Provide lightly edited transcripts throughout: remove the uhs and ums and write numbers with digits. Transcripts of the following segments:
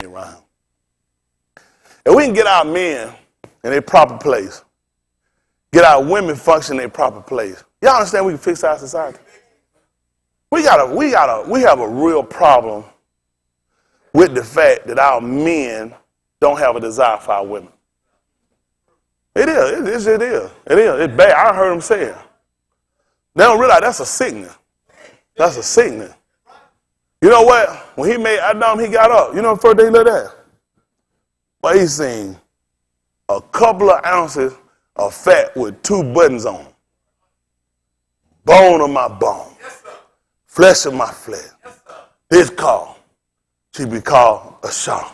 around here. If we can get our men in their proper place, get our women function in their proper place, y'all understand we can fix our society? We have a real problem with the fact that our men don't have a desire for our women. It is. It's bad. I heard them say it. They don't realize that's a sickness. That's a sickness. You know what? When he made Adam, he got up. You know the first thing he looked at? But he seen a couple of ounces of fat with 2 buttons on. Bone of my bone. Flesh of my flesh. This call should be called a shaw.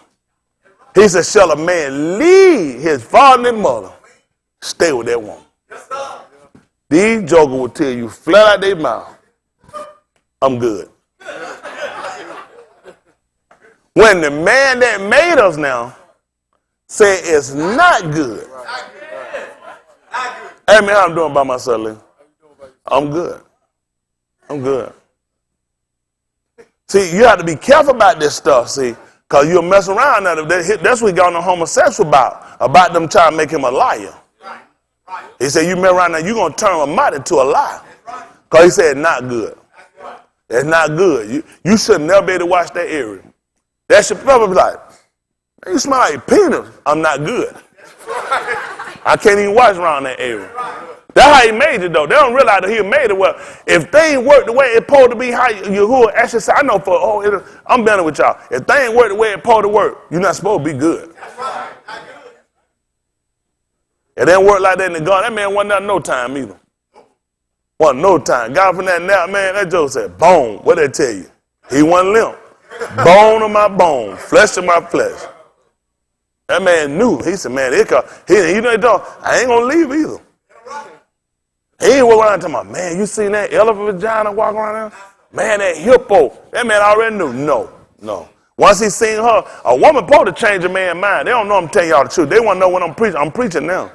He said, shall a man leave his father and mother, stay with that woman. These jokers will tell you flat out their mouth, I'm good. When the man that made us now said it's not good. Hey man, how I'm doing by myself, Lee? I'm good. I'm good. See, you have to be careful about this stuff, see, because you'll mess around now. That's what he got on the homosexual about them trying to make him a liar. He said, you mess around now, you're going to turn a mouth into a lie. Because he said it's not good. It's not good. You should never be able to watch that area. That should probably be like, man, you smell like penis. I'm not good. I can't even watch around that area. That's how he made it, though. They don't realize that he made it well. If they ain't work the way it's supposed to be, how you who actually say, I know I'm better with y'all. If they ain't work the way it's supposed to work, you're not supposed to be good. It didn't work like that in the garden. That man wasn't out no time either. Wasn't no time. Got from that nap, man, that joke said, bone. What did I tell you? He wasn't limp. Bone of my bone, flesh of my flesh. That man knew. He said, man, you know, I ain't going to leave either. He ain't walking around talking about, man, you seen that elephant vagina walking around there? Man, that hippo. That man already knew. No. Once he seen her, a woman supposed to change a man's mind. They don't know I'm telling y'all the truth. They want to know when I'm preaching. I'm preaching now.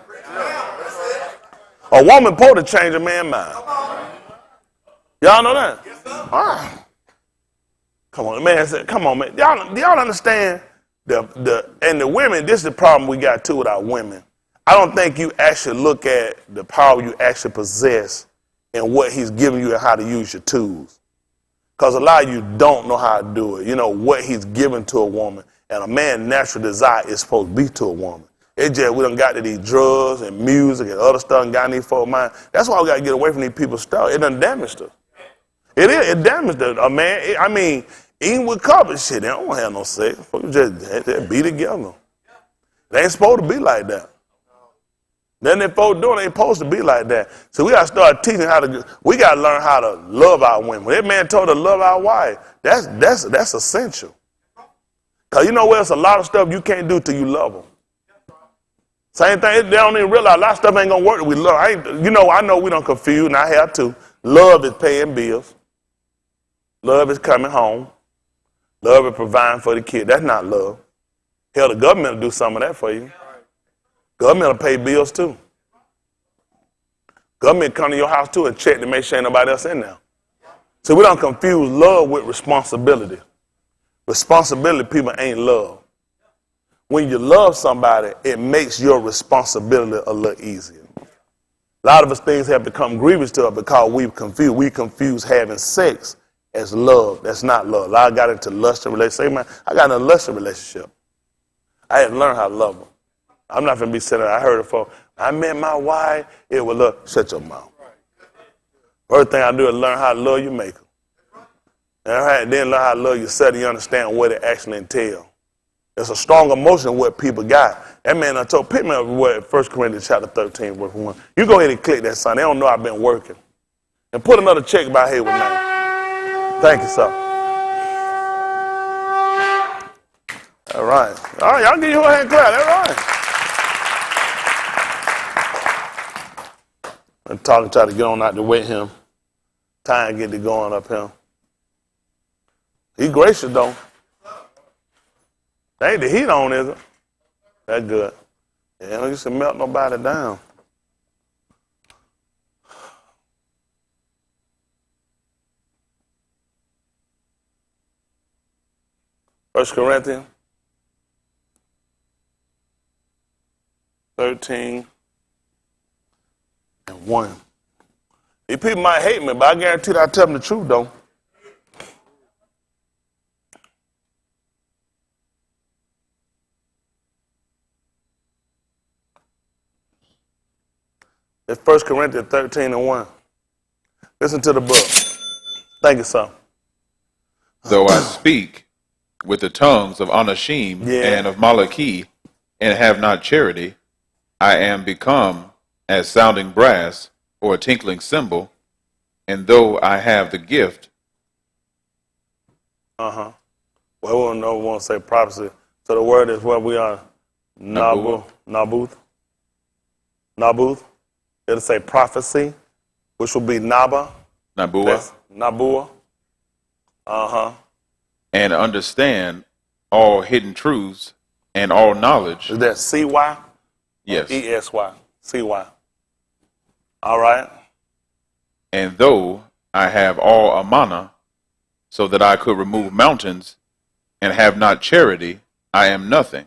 A woman supposed to change a man's mind. Y'all know that? Ah. Come on, man. Come on, man. Y'all understand? And the women, this is the problem we got too with our women. I don't think you actually look at the power you actually possess and what he's giving you and how to use your tools. Because a lot of you don't know how to do it. You know, what he's given to a woman. And a man's natural desire is supposed to be to a woman. It just, we done got to these drugs and music and other stuff and got in these folks' mind. That's why we got to get away from these people's stuff. It done damaged us. It damaged us. A man, even with couple shit, they don't have no sex. Folks just be together. They ain't supposed to be like that. Then they folks doing, they ain't supposed to be like that. So we got to start teaching we got to learn how to love our women. When that man told her to love our wife, that's essential. Because you know what, it's a lot of stuff you can't do till you love them. Same thing, they don't even realize a lot of stuff ain't going to work till we love. I know we don't confuse, and I have too. Love is paying bills. Love is coming home. Love is providing for the kid. That's not love. Hell, the government will do some of that for you. Government will pay bills too. Government come to your house too and check to make sure ain't nobody else in there. So we don't confuse love with responsibility. Responsibility, people ain't love. When you love somebody, it makes your responsibility a little easier. A lot of us things have become grievous to us because we confuse having sex as love. That's not love. A lot got into lust and relationship. Say, man, I got in a lust relationship. I had to learn how to love her. I'm not going to be sitting there. I heard it for, I met my wife. It was love. Shut your mouth. First thing I do is learn how to love your maker. And then learn how to love yourself and you understand what it actually entails. It's a strong emotion what people got. That man I told, pick me up what 1 Corinthians chapter 13, verse 1. You go ahead and click that, son. They don't know I've been working. And put another check by here with me. Thank you, sir. All right. All right, y'all give you a hand clap. All right. I'm talking, try to get on out the way him. Time to get it going up here. He gracious, though. There ain't the heat on, is it? That's good. Yeah, don't used to melt nobody down. First Corinthians 13 and 1. These people might hate me, but I guarantee that I tell them the truth, though. It's 1 Corinthians 13 and 1. Listen to the book. Thank you, sir. Though I speak with the tongues of Anashim and of Malachi, and have not charity, I am become as sounding brass or a tinkling cymbal, and though I have the gift. Well, we won't say prophecy. So the word is what we are. Nabuth. It'll say prophecy, which will be Nabua. And understand all hidden truths and all knowledge. Is that C-Y? Yes. E-S-Y. C-Y. All right. And though I have all amana, so that I could remove mountains, and have not charity, I am nothing.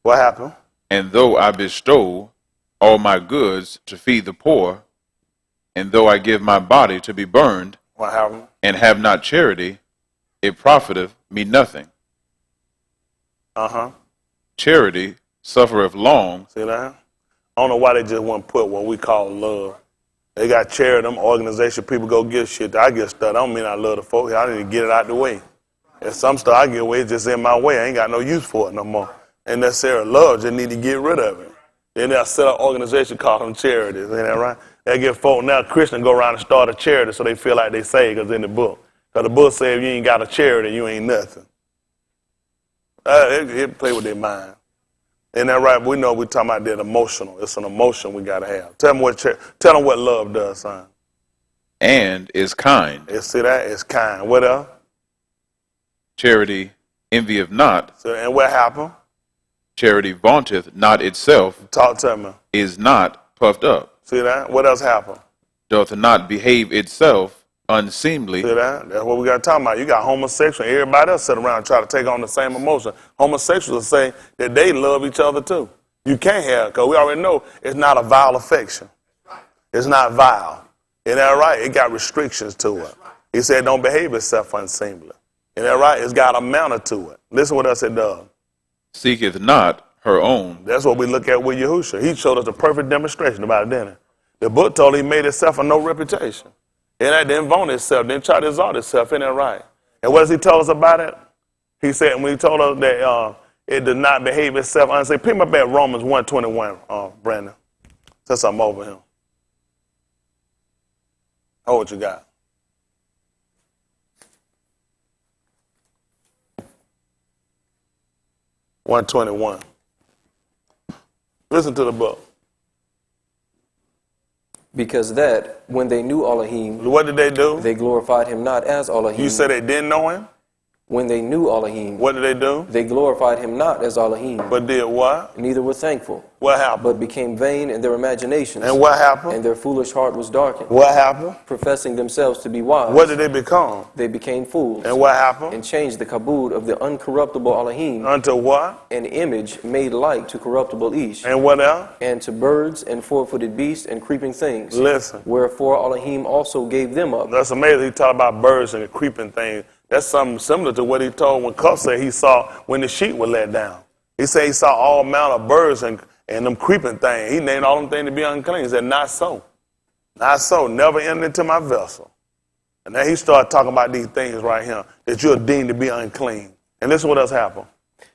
What happened? And though I bestow all my goods to feed the poor, and though I give my body to be burned, what happened? And have not charity, it profiteth me nothing. Charity suffereth long. See that? I don't know why they just want to put what we call love. They got charity, them organization people go get shit. I get stuff. I don't mean I love the folk. I need to get it out the way. And some stuff I get away, it's just in my way. I ain't got no use for it no more. Ain't necessarily love, just need to get rid of it. Then they'll set up an organization called them charities. Ain't that right? They get folk now, Christians go around and start a charity so they feel like they saved because in the book. Because the book says if you ain't got a charity, you ain't nothing. It play with their mind. Ain't that right? We know we're talking about that emotional. It's an emotion we got to have. Tell them what love does, son. And is kind. See that? It's kind. What else? Charity envieth not. So, and what happened? Charity vaunteth not itself. Talk to me. Is not puffed up. See that? What else happened? Doth not behave itself unseemly. See that? That's what we got to talk about. You got homosexual. Everybody else sit around and try to take on the same emotion. Homosexuals say that they love each other too. You can't have, because we already know it's not a vile affection. It's not vile. Isn't that right? It got restrictions to it. He said don't behave itself unseemly. Isn't that right? It's got a manner to it. Listen what else it does. Seeketh not her own. That's what we look at with Yahushua. He showed us a perfect demonstration about it, didn't he? The book told he made himself a no reputation. And that didn't vaunt itself, didn't try to exalt itself. Isn't that right? And what does he tell us about it? He said when he told us that it does not behave itself unseemly. Pick up at Romans 1:21, Brandon. Since I'm over him. Oh, what you got? $121. Listen to the book. Because that, when they knew Elohim, what did they do? They glorified him not as Elohim. You said they didn't know him? When they knew Elohim, what did they do? They glorified him not as Elohim. But did what? Neither were thankful. What happened? But became vain in their imaginations. And what happened? And their foolish heart was darkened. What happened? Professing themselves to be wise. What did they become? They became fools. And what happened? And changed the kabod of the uncorruptible Elohim. Unto what? An image made like to corruptible Ish. And what else? And to birds and four-footed beasts and creeping things. Listen. Wherefore Elohim also gave them up. That's amazing. He talked about birds and the creeping things. That's something similar to what he told when Cuff said he saw when the sheep were let down. He said he saw all manner of birds and them creeping things. He named all them things to be unclean. He said, not so. Not so. Never enter into my vessel. And then he started talking about these things right here, that you're deemed to be unclean. And listen what else happened.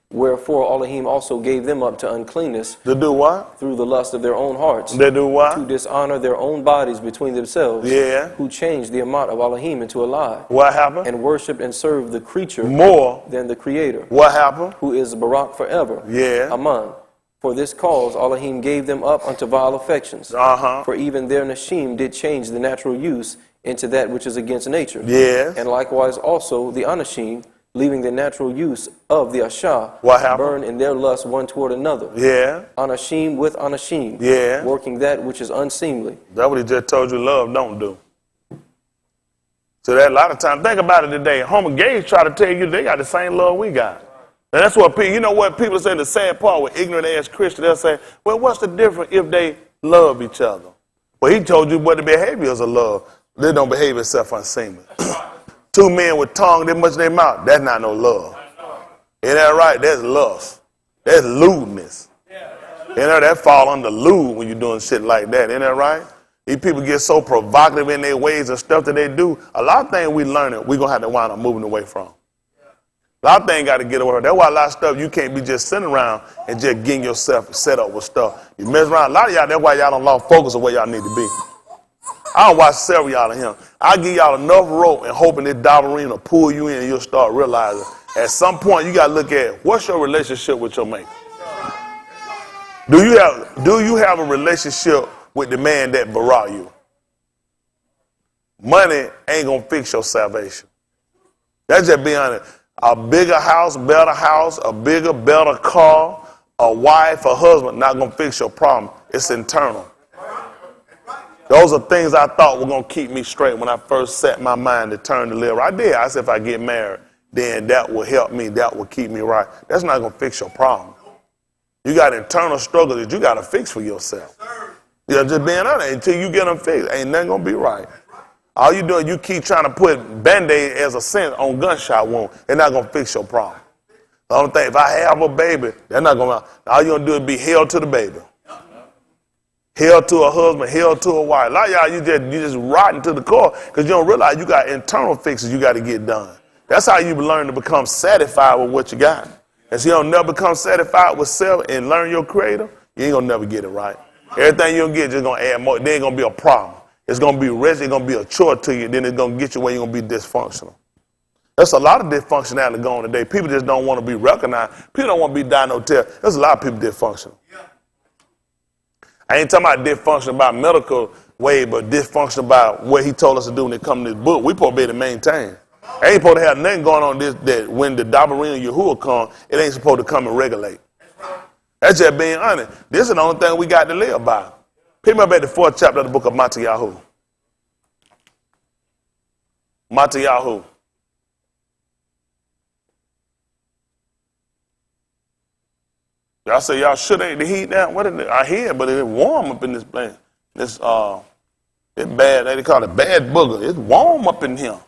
Wherefore Elohim also gave them up to uncleanness. To do what? Through the lust of their own hearts. They do what? To dishonor their own bodies between themselves. Yeah. Who changed the amount of Elohim into a lie. What happened? And worshiped and served the creature more than the creator. What happened? Who is Barak forever. Yeah. Aman. For this cause Elohim gave them up unto vile affections. For even their Nashim did change the natural use into that which is against nature. Yes. And likewise also the Anashim, leaving the natural use of the Ashah, burn in their lust one toward another. Yeah. Anashim with Anashim. Yeah. Working that which is unseemly. That's what he just told you love don't do. So that a lot of times, think about it today. Homo gays try to tell you they got the same love we got. And that's what people, you know what people say, the sad part with ignorant ass Christians, they'll say, well, what's the difference if they love each other? Well, he told you what the behaviors of love. They don't behave itself unseemly. Two men with tongue that much in their mouth, that's not no love. Ain't that right? That's lust. That's lewdness. You know, that fall under lewd when you're doing shit like that. Ain't that right? These people get so provocative in their ways and stuff that they do. A lot of things we learn it, we're going to have to wind up moving away from. A lot of things got to get away from. That's why a lot of stuff you can't be just sitting around and just getting yourself set up with stuff. You mess around. A lot of y'all, that's why y'all don't lost focus of where y'all need to be. I don't watch several y'all of him. I give y'all enough rope and hoping this dollarine will pull you in and you'll start realizing at some point you got to look at what's your relationship with your mate. Do you have a relationship with the man that brought you? Money ain't going to fix your salvation. That's just being honest. A bigger house, a bigger, better car, a wife, a husband, not going to fix your problem. It's internal. Those are things I thought were going to keep me straight when I first set my mind to turn to live. I did. I said if I get married, then that will help me. That will keep me right. That's not going to fix your problem. You got internal struggles that you got to fix for yourself. You're just being honest. Until you get them fixed, ain't nothing going to be right. All you doing, you keep trying to put Band-Aid as a scent on gunshot wound. It's not going to fix your problem. The only thing, if I have a baby, they're not going to, all you're going to do is be held to the baby. Held to a husband, held to a wife. A lot of y'all, you just rotten to the core because you don't realize you got internal fixes you got to get done. That's how you learn to become satisfied with what you got. And so you don't never become satisfied with self and learn your creator, you ain't going to never get it right. Everything you'll get just going to add more. There ain't going to be a problem. It's going to be rest. It's going to be a chore to you. Then it's going to get you where you're going to be dysfunctional. There's a lot of dysfunctionality going today. People just don't want to be recognized. People don't want to be diagnosed. There's a lot of people dysfunctional. I ain't talking about dysfunction about medical way, but dysfunction about what he told us to do when it comes to this book. We supposed to be able to maintain. I ain't supposed to have nothing going on this that when the Dabarim Yahuwah come, it ain't supposed to come and regulate. That's just being honest. This is the only thing we got to live by. Pick me up at the 4th chapter of the book of Matthew. Matthew. Y'all say y'all should ain't the heat down. What is it? I hear, but it's warm up in this place. It's bad. They call it bad booger. It's warm up in here.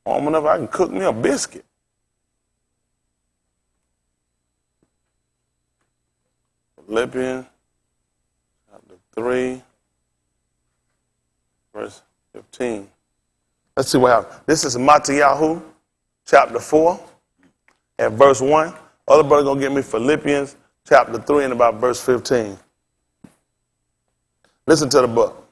Warm enough I can cook me a biscuit. Philippians chapter 3, verse 15. Let's see what happens. This is Matthew chapter 4 and verse 1. Other brother going to get me Philippians chapter 3 and about verse 15. Listen to the book.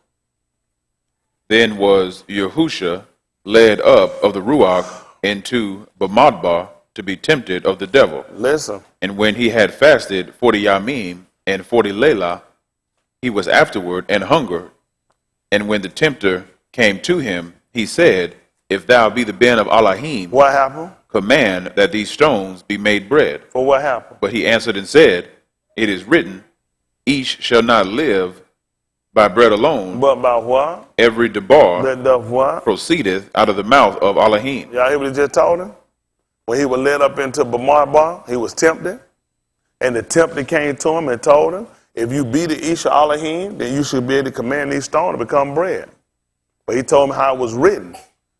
Then was Yahusha led up of the Ruach into Bamidbar to be tempted of the devil. Listen. And when he had fasted 40 yamim and 40 layla, he was afterward and hungered. And when the tempter came to him, he said, if thou be the Ben of Elohim, what happened? Command that these stones be made bread. For what happened? But he answered and said, it is written, each shall not live by bread alone, but by what? Every debar what? Proceedeth out of the mouth of Elohim. Y'all hear what he just told him? When he was led up into Bamidbar, he was tempted. And the tempter came to him and told him, if you be the Isha Elohim, then you should be able to command these stones to become bread. But he told him how it was written,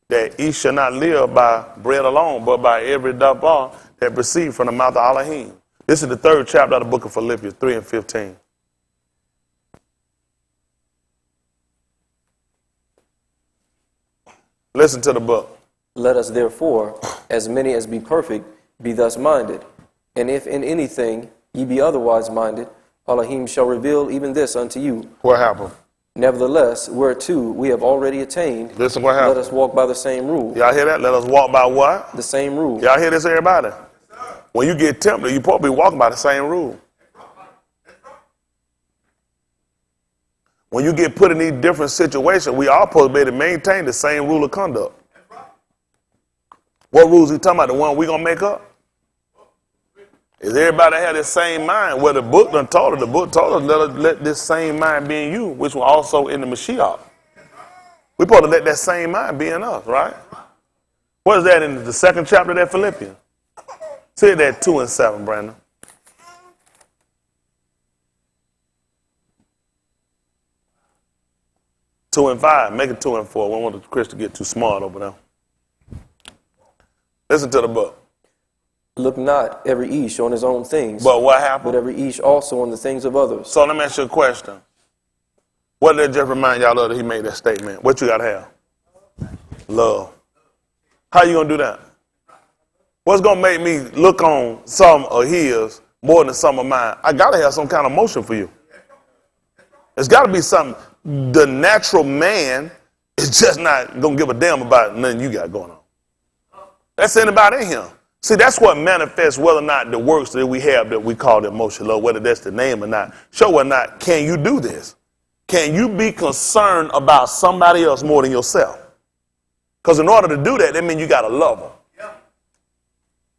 that he shall not live by bread alone, but by every dabar that proceeds from the mouth of Elohim. This is the 3rd chapter of the book of Philippians, 3 and 15. Listen to the book. Let us therefore, as many as be perfect, be thus minded. And if in anything ye be otherwise minded, Elohim shall reveal even this unto you. What happened? Nevertheless, whereto we have already attained, listen what happened. Let us walk by the same rule. Y'all hear that? Let us walk by what? The same rule. Y'all hear this, everybody? When you get tempted, you're supposed to be walking by the same rule. When you get put in these different situations, we all supposed to be able to maintain the same rule of conduct. What rules he talking about? The one we going to make up? Is everybody have the same mind? Well, the book done told us. The book told us, let this same mind be in you, which was also in the Mashiach. We're supposed to let that same mind be in us, right? What is that in the second chapter of that Philippians? Say that 2 and 7, Brandon. 2 and 5. Make it 2 and 4. We don't want Chris to get too smart over there. Listen to the book. Look not every each on his own things, But what happened? but every each also on the things of others. So let me ask you a question. What did it just remind y'all of that he made that statement? What you got to have? Love. How you going to do that? What's going to make me look on some of his more than some of mine? I got to have some kind of emotion for you. It's got to be something. The natural man is just not going to give a damn about nothing you got going on. That's anybody in him. See, that's what manifests whether or not the works that we have that we call the emotion love, whether that's the name or not, show or not, can you do this? Can you be concerned about somebody else more than yourself? Because in order to do that, that means you got to love them.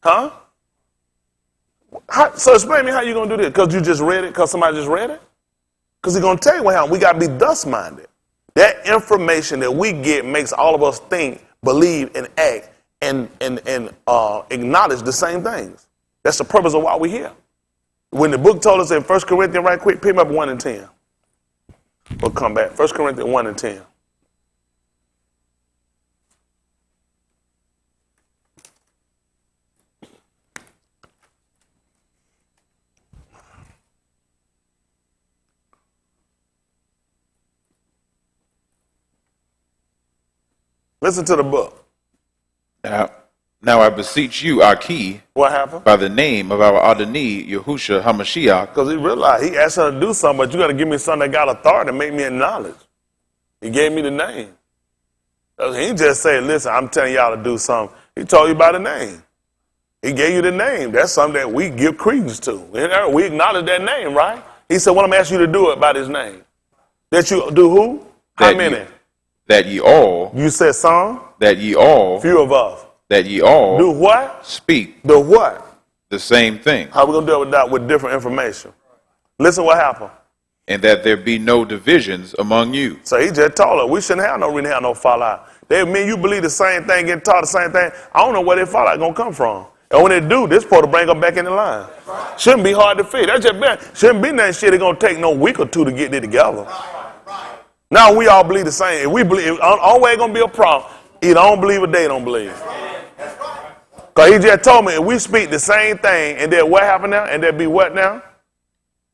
Huh? So explain to me how you're going to do this. Because you just read it? Because somebody just read it? Because he's going to tell you what happened. We got to be thus-minded. That information that we get makes all of us think, believe, and act and acknowledge the same things. That's the purpose of why we're here. When the book told us in 1 Corinthians, right quick, pick me up 1 and 10. We'll come back. 1 Corinthians 1 and 10. Listen to the book. Now I beseech you, Aki, What happened? by the name of our Adonai, Yahushua HaMashiach. Because he realized he asked her to do something, but you got to give me something that got authority and make me acknowledge. He gave me the name. He didn't just say, listen, I'm telling y'all to do something. He told you by the name. He gave you the name. That's something that we give credence to. We acknowledge that name, right? He said, well, I'm asking you to do it by his name. That you do who? How many? That ye all. You said some? That ye all. Few of us. That ye all. Do what? Speak. The what? The same thing. How we going to deal with that with different information? Listen what happened. And that there be no divisions among you. So he just told her, we shouldn't have no fallout. They mean you believe the same thing, getting taught the same thing. I don't know where that fallout going to come from. And when they do, this supposed to bring them back in the line. Shouldn't be hard to fit. That's just bad. Shouldn't be nothing shit that's going to take no week or two to get it together. Now we all believe the same. If we believe, always going to be a problem. Either I don't believe or they don't believe. Because he just told me, if we speak the same thing, and then what happened now? And there be what now?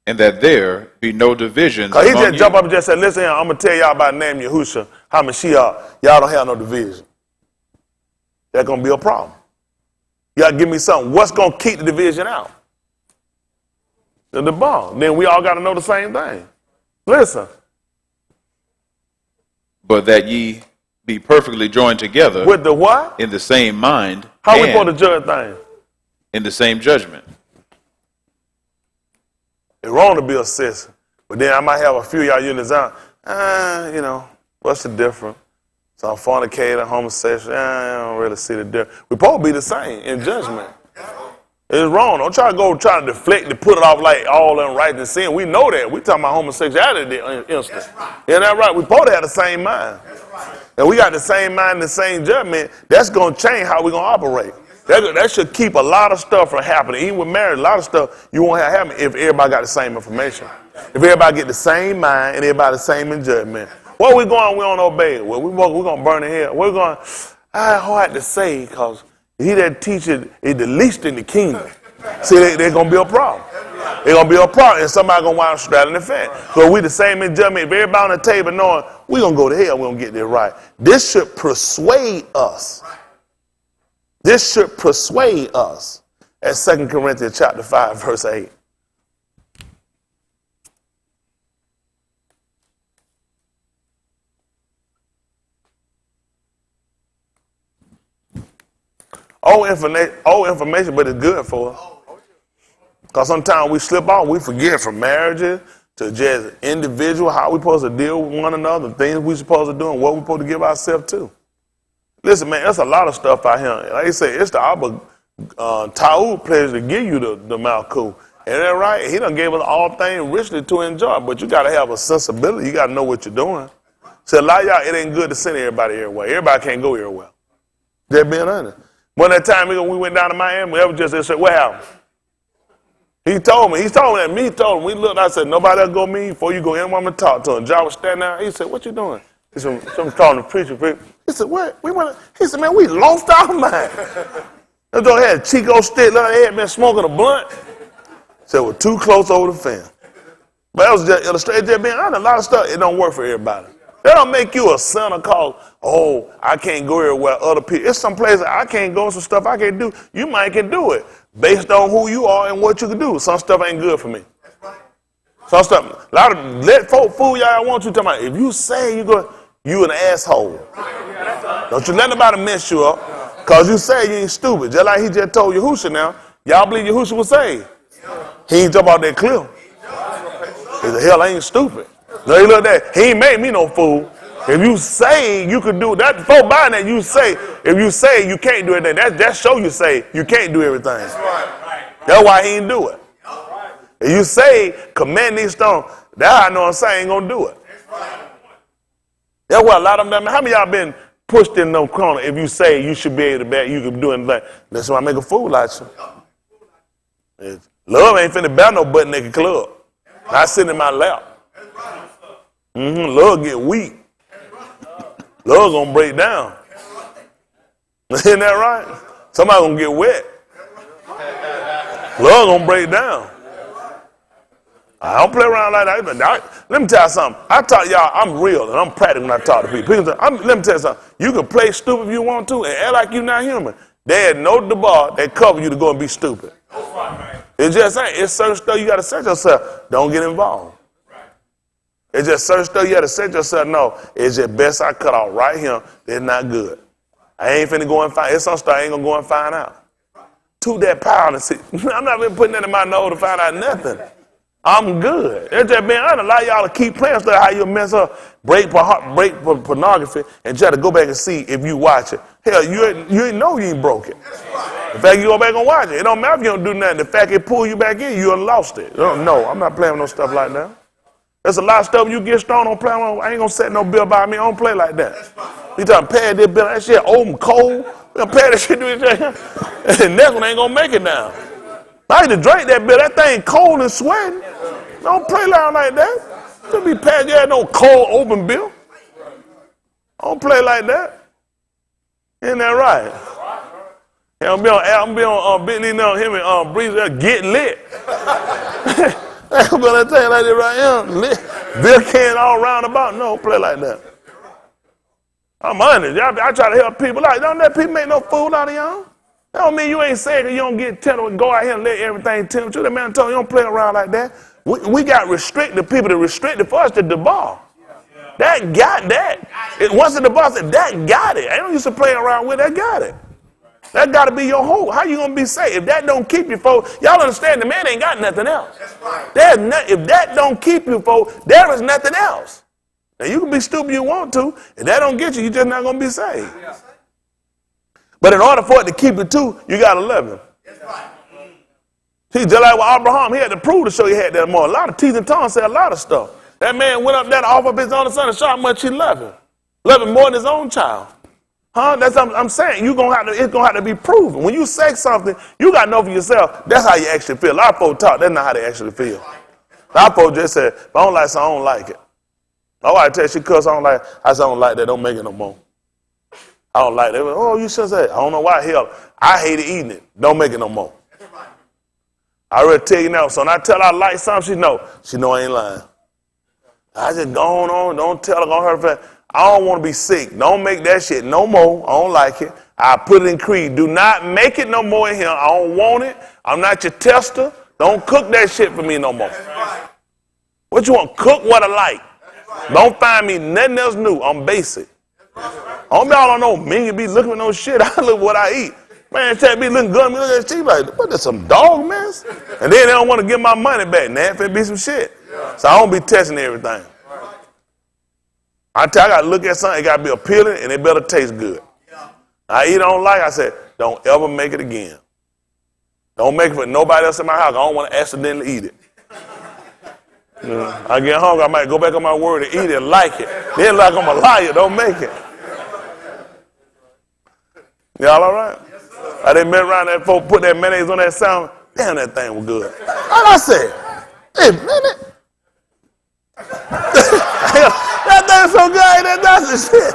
And that there be no divisions Because he among just you. jumped up and just said, listen here, I'm going to tell y'all about the name Yahushua HaMashiach. Y'all don't have no division. That's going to be a problem. Y'all give me something. What's going to keep the division out? The bond. Then we all got to know the same thing. Listen. But that ye be perfectly joined together. With the what? In the same mind. How we supposed to judge things? In the same judgment. It's wrong to be a sissy. But then I might have a few of y'all units out. What's the difference? So I'm fornicator, homosexual. I don't really see the difference. We're supposed to be the same in judgment. It's wrong. Don't try to deflect to put it off like all unrighteous and sin. We know that. We talking about homosexuality instant. Isn't that right? We're supposed to have the same mind. And we got the same mind and the same judgment. That's going to change how we're going to operate. That should keep a lot of stuff from happening. Even with marriage, a lot of stuff you won't have happen if everybody got the same information. If everybody get the same mind and everybody the same in judgment. What we going, we don't obey. Well, we're going to burn in hell. We're going, hard to say because he that teaches is the least in the kingdom. See, they're going to be a problem. They're going to be a problem, and somebody going to wind up straddling the fence. So we the same in judgment. If everybody on the table knowing we're going to go to hell, we're going to get this right. This should persuade us. This should persuade us. At 2 Corinthians chapter 5, verse 8. Old information, but it's good for us. Because sometimes we slip off, we forget from marriages to just individual, how we supposed to deal with one another, things we supposed to do, and what we supposed to give ourselves to. Listen, man, there's a lot of stuff out here. Like I say, it's the Abba Ta'u pleasure to give you the Malku. Ain't that right? He done gave us all things richly to enjoy, but you got to have a sensibility. You got to know what you're doing. So a lot of y'all, it ain't good to send everybody everywhere. Everybody can't go everywhere. Just being honest. One that time we went down to Miami, we ever just said, what happened? He told me that me told him. We looked, I said, nobody else go me before you go in, I'm going to talk to him. John was standing there. He said, what you doing? He said, I'm talking to preacher. He said, what? He said, man, we lost our mind. That dog had a Chico stick, look, they had been smoking a blunt. Said, we're too close over the fence. But that was just illustrated. Just being honest, a lot of stuff, it don't work for everybody. That don't make you a sinner cause, oh, I can't go everywhere other people. It's some places I can't go, some stuff I can't do. You might can do it based on who you are and what you can do. Some stuff ain't good for me. Some stuff, let folk fool y'all want you talking about. If you say you an asshole. Don't you let nobody mess you up. Cause you say you ain't stupid. Just like he just told Yahushua now. Y'all believe Yahushua was saved. He ain't talking about that cliff. He said, hell, I ain't stupid. No, he look at that. He ain't made me no fool. If you say you could do that, before buying that, if you say you can't do anything, that show you say you can't do everything. That's why he ain't do it. If you say command these stones, that's how I know I'm saying ain't gonna do it. That's why a lot of them, how many of y'all been pushed in no corner if you say you should be able to bet you can do anything? That's why I make a fool out of you. Love ain't finna bear no butt naked club. Not sitting in my lap. Love get weak. Love gonna break down. Isn't that right? Somebody gonna get wet. Love gonna break down. I don't play around like that. Let me tell you something. I taught y'all I'm real and I'm practical when I talk to people. Let me tell you something. You can play stupid if you want to and act like you're not human. They had no bar. They cover you to go and be stupid. It's just ain't. It's certain stuff you got to set yourself. Don't get involved. It's just certain stuff you got to set yourself. No, it's just best I cut off right here. It's not good. I ain't finna go and find. It's some stuff I ain't gonna go and find out. To that power and see. I'm not even putting that in my nose to find out nothing. I'm good. It's just being honest. A lot of y'all to keep playing stuff how you mess up, break pornography, and try to go back and see if you watch it. Hell, you ain't know you ain't broke it. The fact you go back and watch it, it don't matter if you don't do nothing. The fact it pull you back in, you done lost it. No, I'm not playing with no stuff like that. There's a lot of stuff you get strong on playing with. I ain't gonna set no bill by me. I don't play like that. You trying to pay this bill, that shit old and cold. We gonna pay that shit to each other. And next one ain't gonna make it now. I need to drink that bill. That thing cold and sweating. Don't play loud like that. Just be paying no cold open bill. Don't play like that. Isn't that right? Yeah, I'm be on Bentley now, him and Breeze get lit. I'm gonna tell you like that right here. Lit. Bill can all round about. No, don't play like that. I'm honest. I try to help people out. Don't let people make no fool out of y'all. That don't mean you ain't saying that you don't get tempted and go out here and let everything tempt you. That man told you don't play around like that. We got restricted people to restrict it for us to debar. That got that. Once the debar said, that got it. I don't used to play around with that got it. That got to be your hope. How you going to be saved? If that don't keep you, folks, y'all understand the man ain't got nothing else. If that don't keep you, folks, there is nothing else. Now, you can be stupid you want to. If that don't get you, you're just not going to be saved. But in order for it to keep you too, you got to love him. See, just like with Abraham, he had to prove to show he had that more. A lot of teeth and tongues say a lot of stuff. That man went up there to offer up his only son and show how much he loved him. Love him more than his own child. That's what I'm saying. It's gonna have to be proven. When you say something, you gotta know for yourself. That's how you actually feel. A lot of folks talk. That's not how they actually feel. A lot of folks just say, "If I don't like something, I don't like it." My wife tells she cuss. I don't like. I say I don't like that. Don't make it no more. I don't like that. Oh, you should say. I don't know why. Hell, I hated eating it. Don't make it no more. I already tell you now. So when I tell her I like something, she know I ain't lying. I just go on. Don't tell her on her friend. I don't want to be sick. Don't make that shit no more. I don't like it. I put it in creed. Do not make it no more in here. I don't want it. I'm not your tester. Don't cook that shit for me no more. What you want? Cook what I like. Don't find me nothing else new. I'm basic. I don't be all on no menu, be looking at no shit. I look what I eat. Man, tell me looking good. Me look at she like, what, that's some dog mess? And then they don't want to give my money back. Now, if it be some shit. So I don't be testing everything. I got to look at something, it got to be appealing, and it better taste good. I eat on like, I said, don't ever make it again. Don't make it for nobody else in my house. I don't want to accidentally eat it. I get hungry, I might go back on my word and eat it and like it. Then like I'm a liar, don't make it. Y'all all right? Yes, sir. I didn't met around that folk, put that mayonnaise on that salmon. Damn, that thing was good. And I said, hey, man, that thing's so good, that does shit.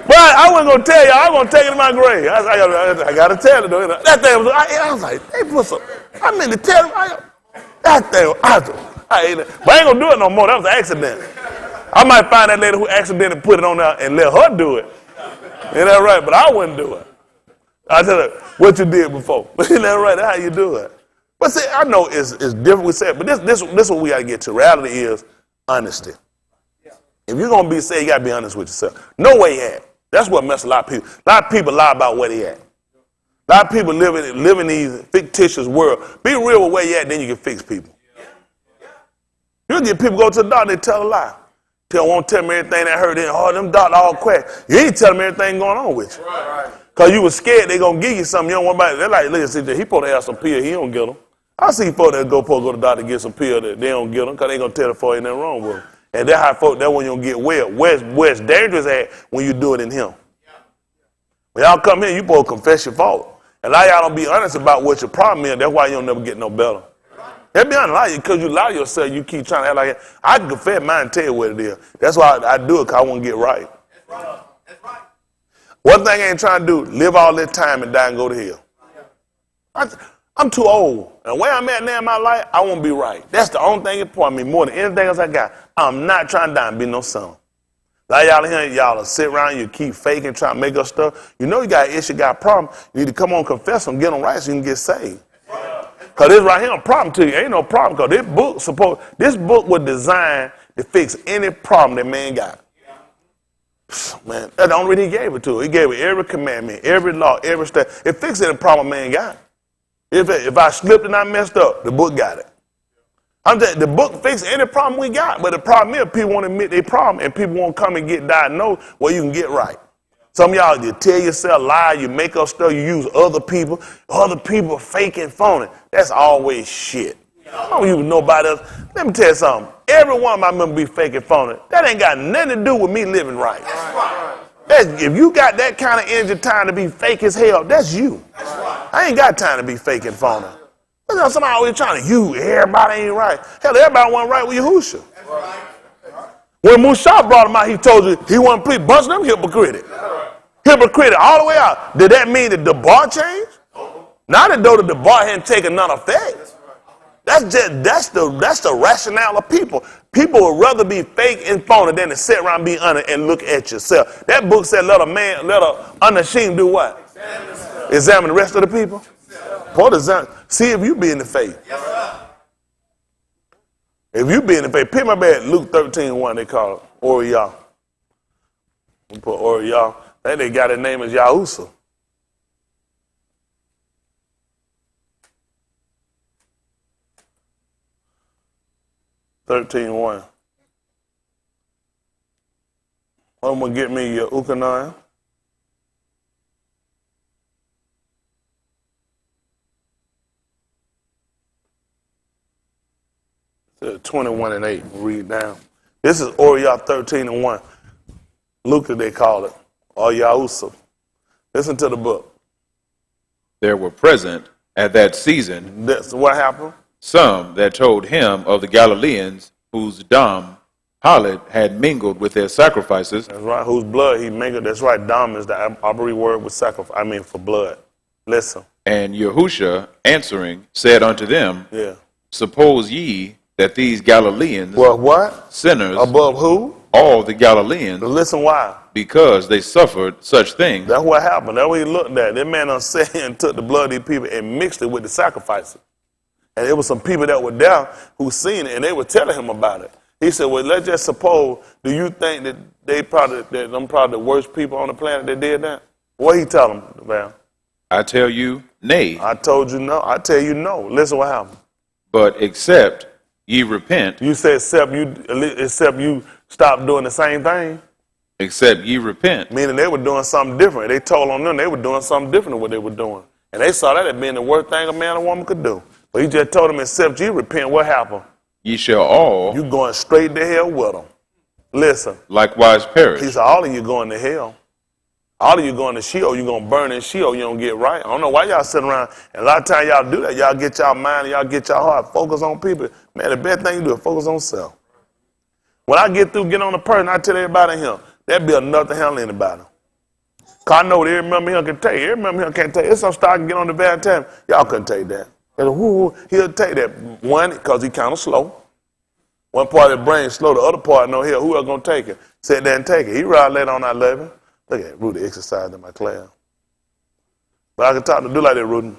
But I wasn't going to tell y'all. I was going to take it to my grave. I got to tell it, though. That thing was, I was like, they put some, I meant to tell them, that thing was awesome. I ate it. But I ain't going to do it no more. That was an accident. I might find that lady who accidentally put it on there and let her do it. Ain't that right? But I wouldn't do it. I tell her, what you did before. Ain't that right? That's how you do it. But see, I know it's different we say, but this is what we got to get to. Reality is honesty. If you're going to be saved, you got to be honest with yourself. Know where you at. That's what messes a lot of people. A lot of people lie about where they at. A lot of people live in these fictitious world. Be real with where you at, then you can fix people. You'll get people go to the doctor, they tell a lie. Won't tell them everything that hurt them. Oh, them doctor all quack. You ain't tell them everything going on with you. Because you was scared they going to give you something you don't want about it. They're like, listen, he supposed to have some pills, he don't get them. I see folks that go to the doctor to get some pills that they don't get them because they going to tell the folks ain't nothing wrong with them. And that's how folks, that's when you don't get well. Where's dangerous at when you do it in him. When y'all come here, you supposed to confess your fault. And a lot of y'all don't be honest about what your problem is. That's why you don't never get no better. Let's be honest, because you lie yourself, you keep trying to act like it. I can confess mine and tell you what it is. That's why I do it, because I want to get right. That's right. One thing I ain't trying to do, live all this time and die and go to hell. I'm too old. And where I'm at now in my life, I want to be right. That's the only thing important to me more than anything else I got. I'm not trying to die and be no son. Like y'all here, y'all sit around, you keep faking, trying to make up stuff. You know you got an issue, got a problem. You need to come on, confess them, get them right so you can get saved. Because this right here a problem to you. Ain't no problem because this book was designed to fix any problem that man got. Man, that's the only reason he gave it to it. He gave it every commandment, every law, every step. It fixed any problem man got. If I slipped and I messed up, the book got it. I'm saying the book fixes any problem we got. But the problem is people won't admit their problem and people won't come and get diagnosed where you can get right. Some of y'all, you tell yourself lie, you make up stuff, you use other people fake and phony. That's always shit. I don't even know about us. Let me tell you something. Every one of my members be fake and phony. That ain't got nothing to do with me living right. If you got that kind of energy time to be fake as hell, that's you. I ain't got time to be fake and phony. Somebody always trying to use everybody ain't right. Hell, everybody wasn't right with Yahushua. When Musa brought him out, he told you he wasn't pleased. Bunch of them hypocritic. Hypocritic all the way out. Did that mean that the bar changed? Not that though the bar hadn't taken none effect. That's the rationale of people. People would rather be fake and phony than to sit around and be honest and look at yourself. That book said let a unashamed do what? Examine the rest of the people. See if you be in the faith. If you be in the faith, pick my bad. Luke 13:1, they call it Oriah. We put Oriah. They got his name as Yahushua. $13.1. I'm gonna get me your Ukanai. It's 21:8. Read down. This is Oriah 13:1. Luke, they call it, or Yahushua. Listen to the book. There were present at that season. That's what happened. Some that told him of the Galileans whose dam, harlot, had mingled with their sacrifices. That's right, whose blood he mingled. That's right, dam is the Abri word with sacrifice. I mean for blood. Listen. And Yahushua answering said unto them, suppose ye that these Galileans, what? Sinners, above who? All the Galileans. But listen why? Because they suffered such things. That's what happened. That's what he looked at. That man done sat here and took the blood of these people and mixed it with the sacrifices. And there was some people that were there who seen it, and they were telling him about it. He said, well, let's just suppose, do you think that them probably the worst people on the planet that did that? What he tell them, man? I tell you, nay. I told you no. I tell you no. Listen what happened. But except ye repent. You said except you stop doing the same thing? Except ye repent. Meaning they were doing something different. They told on them they were doing something different than what they were doing. And they saw that as being the worst thing a man or woman could do. But he just told them, except ye repent, what happened? Ye shall all. You going straight to hell with them. Listen. Likewise perish. He said, all of you going to hell. All of you going to Sheol, you're going to burn in Sheol, you don't get right. I don't know why y'all sit around, and a lot of times y'all do that. Y'all get y'all mind, y'all get y'all heart, focus on people. Man, the best thing you do is focus on self. When I get through, get on the person, I tell everybody in here, that'd be enough to handle anybody. Because I know that every member here can take it. Every member here can't take it. It's some stuff I can get on the bad time. Y'all couldn't take that. He'll take that. One, because he kind of slow. One part of the brain slow, the other part, no, here, who else going to take it? Sit there and take it. He ride later on, I love him. Look at Rudy exercise in my class. But I can talk to do like that, Rudy.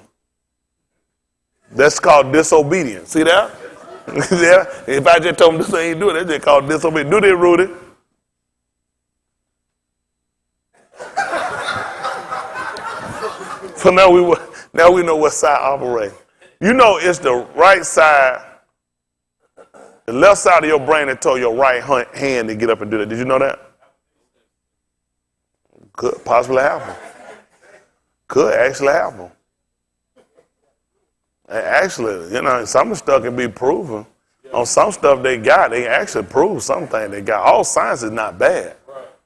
That's called disobedience. See that? Yeah. If I just told him this ain't do it, that's just called disobedience. Do this, Rudy. So now we know what side operates. You know it's the right side, the left side of your brain that told your right hand to get up and do that. Did you know that? Could possibly happen. Could actually happen. Actually, you know, some stuff can be proven. On some stuff they got, they actually prove something they got. All science is not bad.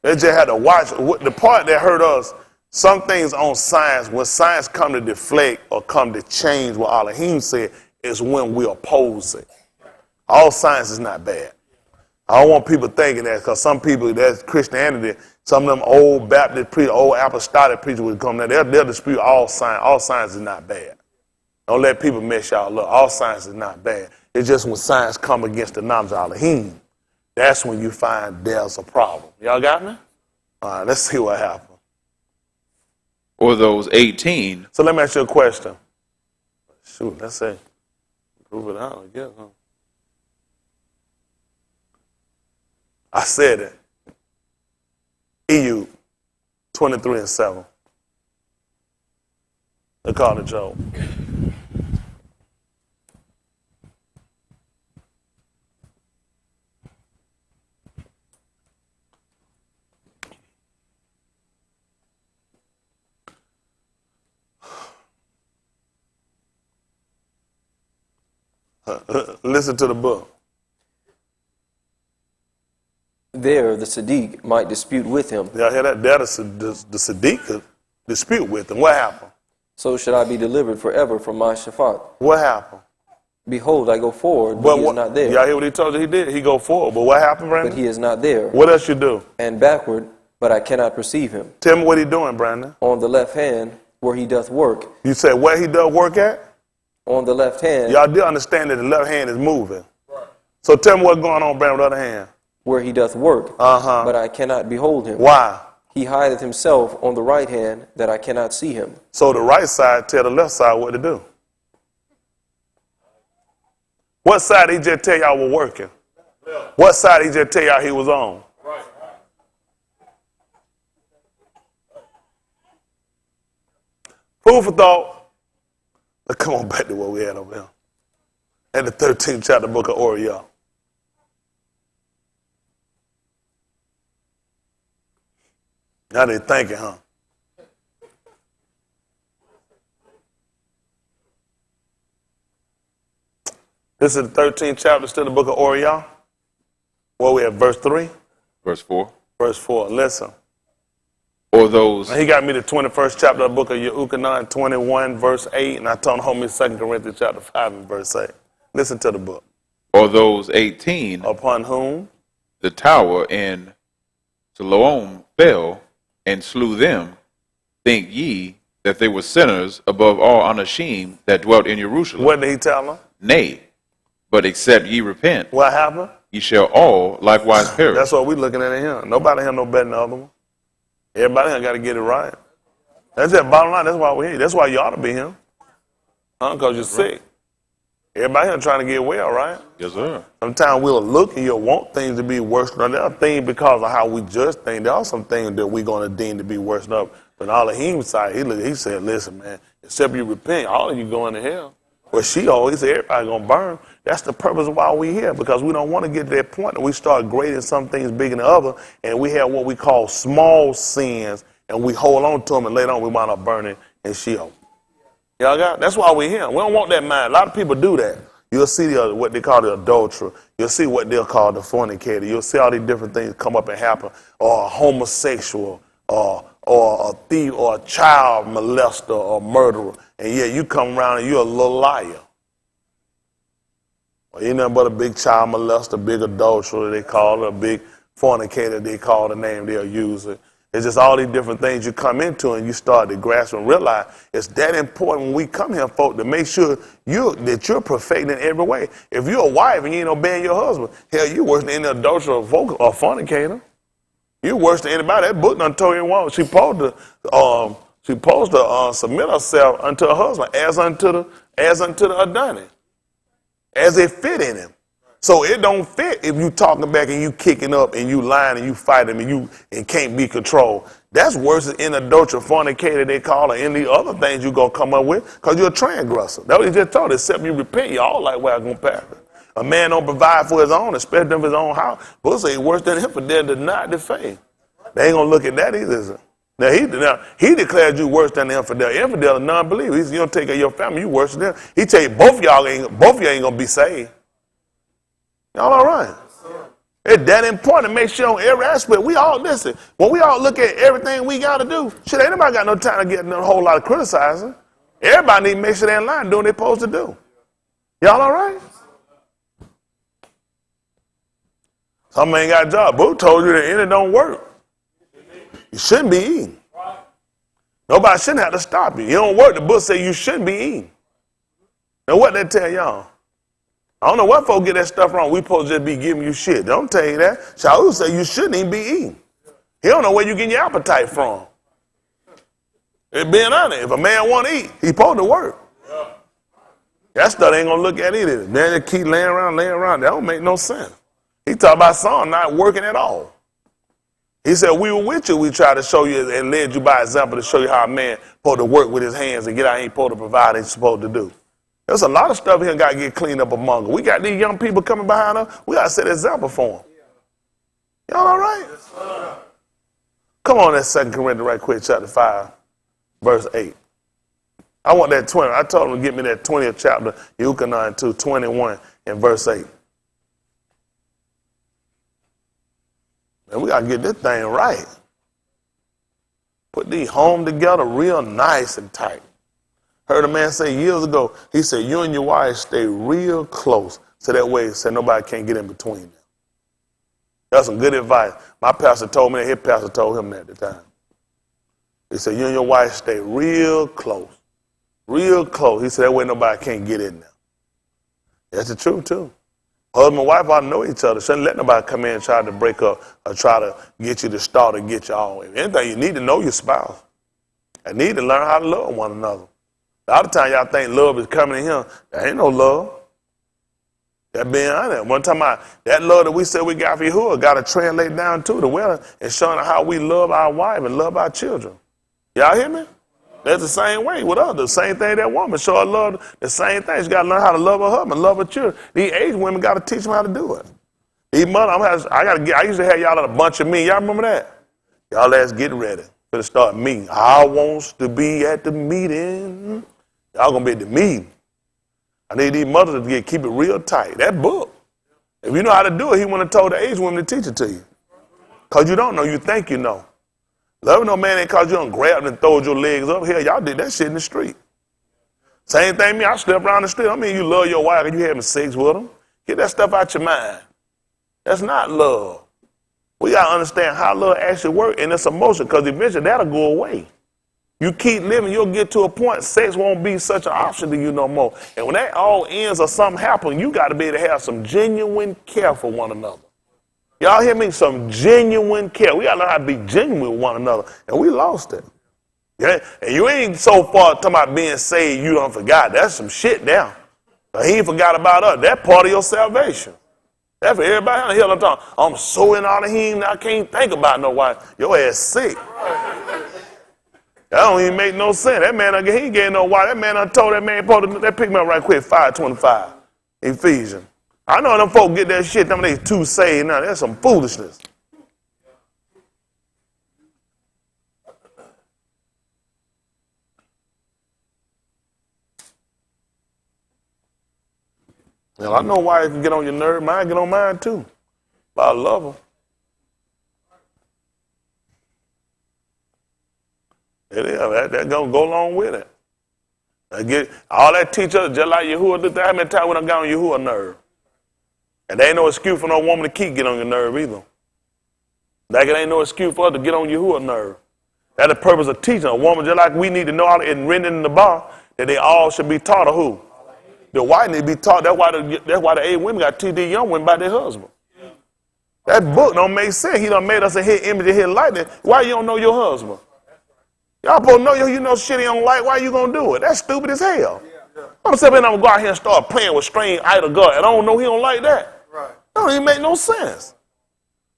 They just had to watch. The part that hurt us, some things on science, when science come to deflect or come to change what Elohim said, is when we oppose it. All science is not bad. I don't want people thinking that, because some people, that's Christianity, some of them old Baptist preachers, old apostolic preachers would come there, they'll dispute all science. All science is not bad. Don't let people mess y'all up. All science is not bad. It's just when science come against the knowledge of Elohim, that's when you find there's a problem. Y'all got me? All right, let's see what happens. Or those 18. So let me ask you a question. Shoot, let's say, prove it out, I guess, huh? I said it. EU 23:7. They call it Job. Listen to the book. There the Sadiq might dispute with him. Y'all hear that? There the Sadiq could dispute with him. What happened? So should I be delivered forever from my shafat. What happened? Behold, I go forward, but he is not there. Y'all hear what he told you he did? He go forward, but what happened, Brandon? But he is not there. What else you do? And backward, but I cannot perceive him. Tell me what he doing, Brandon. On the left hand, where he doth work. You said where he does work at? On the left hand. Y'all do understand that the left hand is moving. Right. So tell me what's going on, Brandon, with the other hand. Where he doth work, but I cannot behold him. Why? He hideth himself on the right hand, that I cannot see him. So the right side tell the left side what to do. What side he just tell y'all was working? What side he just tell y'all he was on? Food for thought. Let's come on back to what we had over here. In the 13th chapter, book of Oriel. Now they thinking, huh? This is the 13th chapter, still the book of Oriel. Where we at, verse 3? Verse 4. Verse 4, listen. Or those. He got me the 21st chapter of the book of Yehukanan, 21, verse 8, and I told him me 2 Corinthians chapter 5 and verse 8. Listen to the book. Or those 18. Upon whom? The tower in Siloam fell and slew them. Think ye that they were sinners above all Anashim that dwelt in Jerusalem? What did he tell them? Nay, but except ye repent. What happened? Ye shall all likewise perish. That's what we're looking at here. Nobody here no better than the other one. Everybody here got to get it right. That's that bottom line. That's why we're here. That's why you ought to be here. Because you're sick. Everybody here trying to get well, right? Yes, sir. Sometimes we'll look and you'll want things to be worse. Now, there are things because of how we judge things. There are some things that we're going to deem to be worse up. But all of him side, he said, listen, man, except you repent, all of you going to hell. Well, she always said everybody going to burn. That's the purpose of why we're here, because we don't want to get to that point that we start grading some things bigger than others, and we have what we call small sins, and we hold on to them, and later on we wind up burning in Sheol. Y'all got? That's why we're here. We don't want that mind. A lot of people do that. You'll see what they call the adulterer. You'll see what they'll call the fornicator. You'll see all these different things come up and happen, or a homosexual, or or a thief or a child molester or murderer, and yet you come around and you're a little liar. Well, you're nothing but a big child molester, big adulterer, they call it, a big fornicator, they call the name they'll use it. It's just all these different things you come into and you start to grasp and realize it's that important when we come here, folk, to make sure that you're perfecting in every way. If you're a wife and you ain't obeying your husband, hell, you worse than any adulterer or fornicator. You worse than anybody. That book done told you one. She supposed to submit herself unto her husband as unto the Adonai, as it fit in him. So it don't fit if you talking back and you kicking up and you lying and you fighting and can't be controlled. That's worse than in adultery, fornicator, they call it, any other things you gonna come up with, because you're a transgressor. That's what he just told us. Except you repent, you all like where I'm gonna pass it. A man don't provide for his own, especially for his own house. But say worse than him for them to deny the faith. They ain't gonna look at that either. Now he declared you worse than the infidel. Infidel, a non-believer. You don't take care of your family, you worse than them. He tell you both of y'all ain't gonna be saved. Y'all all right? It's that important to make sure on every aspect. We all listen. When we all look at everything we got to do, shit, ain't nobody got no time to get a whole lot of criticizing. Everybody need to make sure they're in line doing what they're supposed to do. Y'all all right? Some man got a job. Boo told you that it don't work. You shouldn't be eating. Nobody shouldn't have to stop you. You don't work. The book say you shouldn't be eating. Now what they tell y'all? I don't know what folks get that stuff wrong. We supposed to just be giving you shit. Don't tell you that. Shaul say you shouldn't even be eating. He don't know where you getting your appetite from. It being honest, if a man want to eat, he supposed to work. That stuff ain't gonna look at either. Then they keep laying around. That don't make no sense. He talk about son not working at all. He said, we were with you. We tried to show you and led you by example to show you how a man supposed to work with his hands and get out. He ain't supposed to provide. What he's supposed to do. There's a lot of stuff here got to get cleaned up among us. We got these young people coming behind us. We got to set an example for them. Y'all all right? Yes, come on, that 2 Corinthians right quick, chapter 5, verse 8. I want that 20. I told him to get me that 20th chapter, Euchanan 2, 21 and verse 8. Man, we got to get this thing right. Put these home together real nice and tight. Heard a man say years ago, he said, you and your wife stay real close so that way so nobody can't get in between them. That's some good advice. My pastor told me that, his pastor told him that at the time. He said, you and your wife stay real close. Real close. He said, that way nobody can't get in there. That's the truth, too. Husband and wife ought to know each other. Shouldn't let nobody come in and try to break up or try to get you to start or get you all. If anything, you need to know your spouse. And need to learn how to love one another. A lot of times y'all think love is coming in here. There ain't no love. That being honest. One time that love that we said we got for Yahuwah got to translate down to the wedding and showing how we love our wife and love our children. Y'all hear me? That's the same way with us. The same thing that woman show her love. The same thing. She got to learn how to love her husband, love her children. These Asian women got to teach them how to do it. These mothers, I used to have y'all at a bunch of me. Y'all remember that? Y'all let's get ready for the start meeting. I wants to be at the meeting. Y'all gonna be at the meeting. I need these mothers to keep it real tight. That book. If you know how to do it, he wouldn't have told the Asian women to teach it to you. Because you don't know, you think you know. Loving no man ain't cause you don't grab and throw your legs up. Hell, y'all did that shit in the street. Same thing me, I step around the street. I mean, you love your wife and you having sex with them. Get that stuff out your mind. That's not love. We got to understand how love actually works, and it's emotion, because eventually that'll go away. You keep living, you'll get to a point, sex won't be such an option to you no more. And when that all ends or something happens, you got to be able to have some genuine care for one another. Y'all hear me? Some genuine care. We got to learn how to be genuine with one another, and we lost it. Yeah? And you ain't so far talking about being saved, you don't forgot. That's some shit now. But he ain't forgot about us. That's part of your salvation. That's for everybody on the hill. I'm talking, I'm so in all of him, I can't think about no wife. Your ass sick. That don't even make no sense. That man, he ain't getting no wife. That man done told that man, that pick me up right quick, 5:25, Ephesians. I know them folk get that shit, them they too saved now. That's some foolishness. Well, I know why it can get on your nerve. Mine get on mine too. But I love them. It is. That gonna go along with it. I get all that teacher just like Yahuwah did that. How many times when I got on Yahuwah nerve? And there ain't no excuse for no woman to keep get on your nerve either. Like it ain't no excuse for her to get on Yahuwah nerve. That's the purpose of teaching a woman, just like we need to know how and written in the bar that they all should be taught of who? The white need to be taught. That's why the 8 women got to teach these young women by their husband. That book don't make sense. He done made us a his image of his likeness. Why you don't know your husband? Y'all supposed to know you know shit he don't like. Why you gonna do it? That's stupid as hell. I'm saying I'm gonna go out here and start playing with strange idol God, and I don't know he don't like that. Right. That don't even make no sense.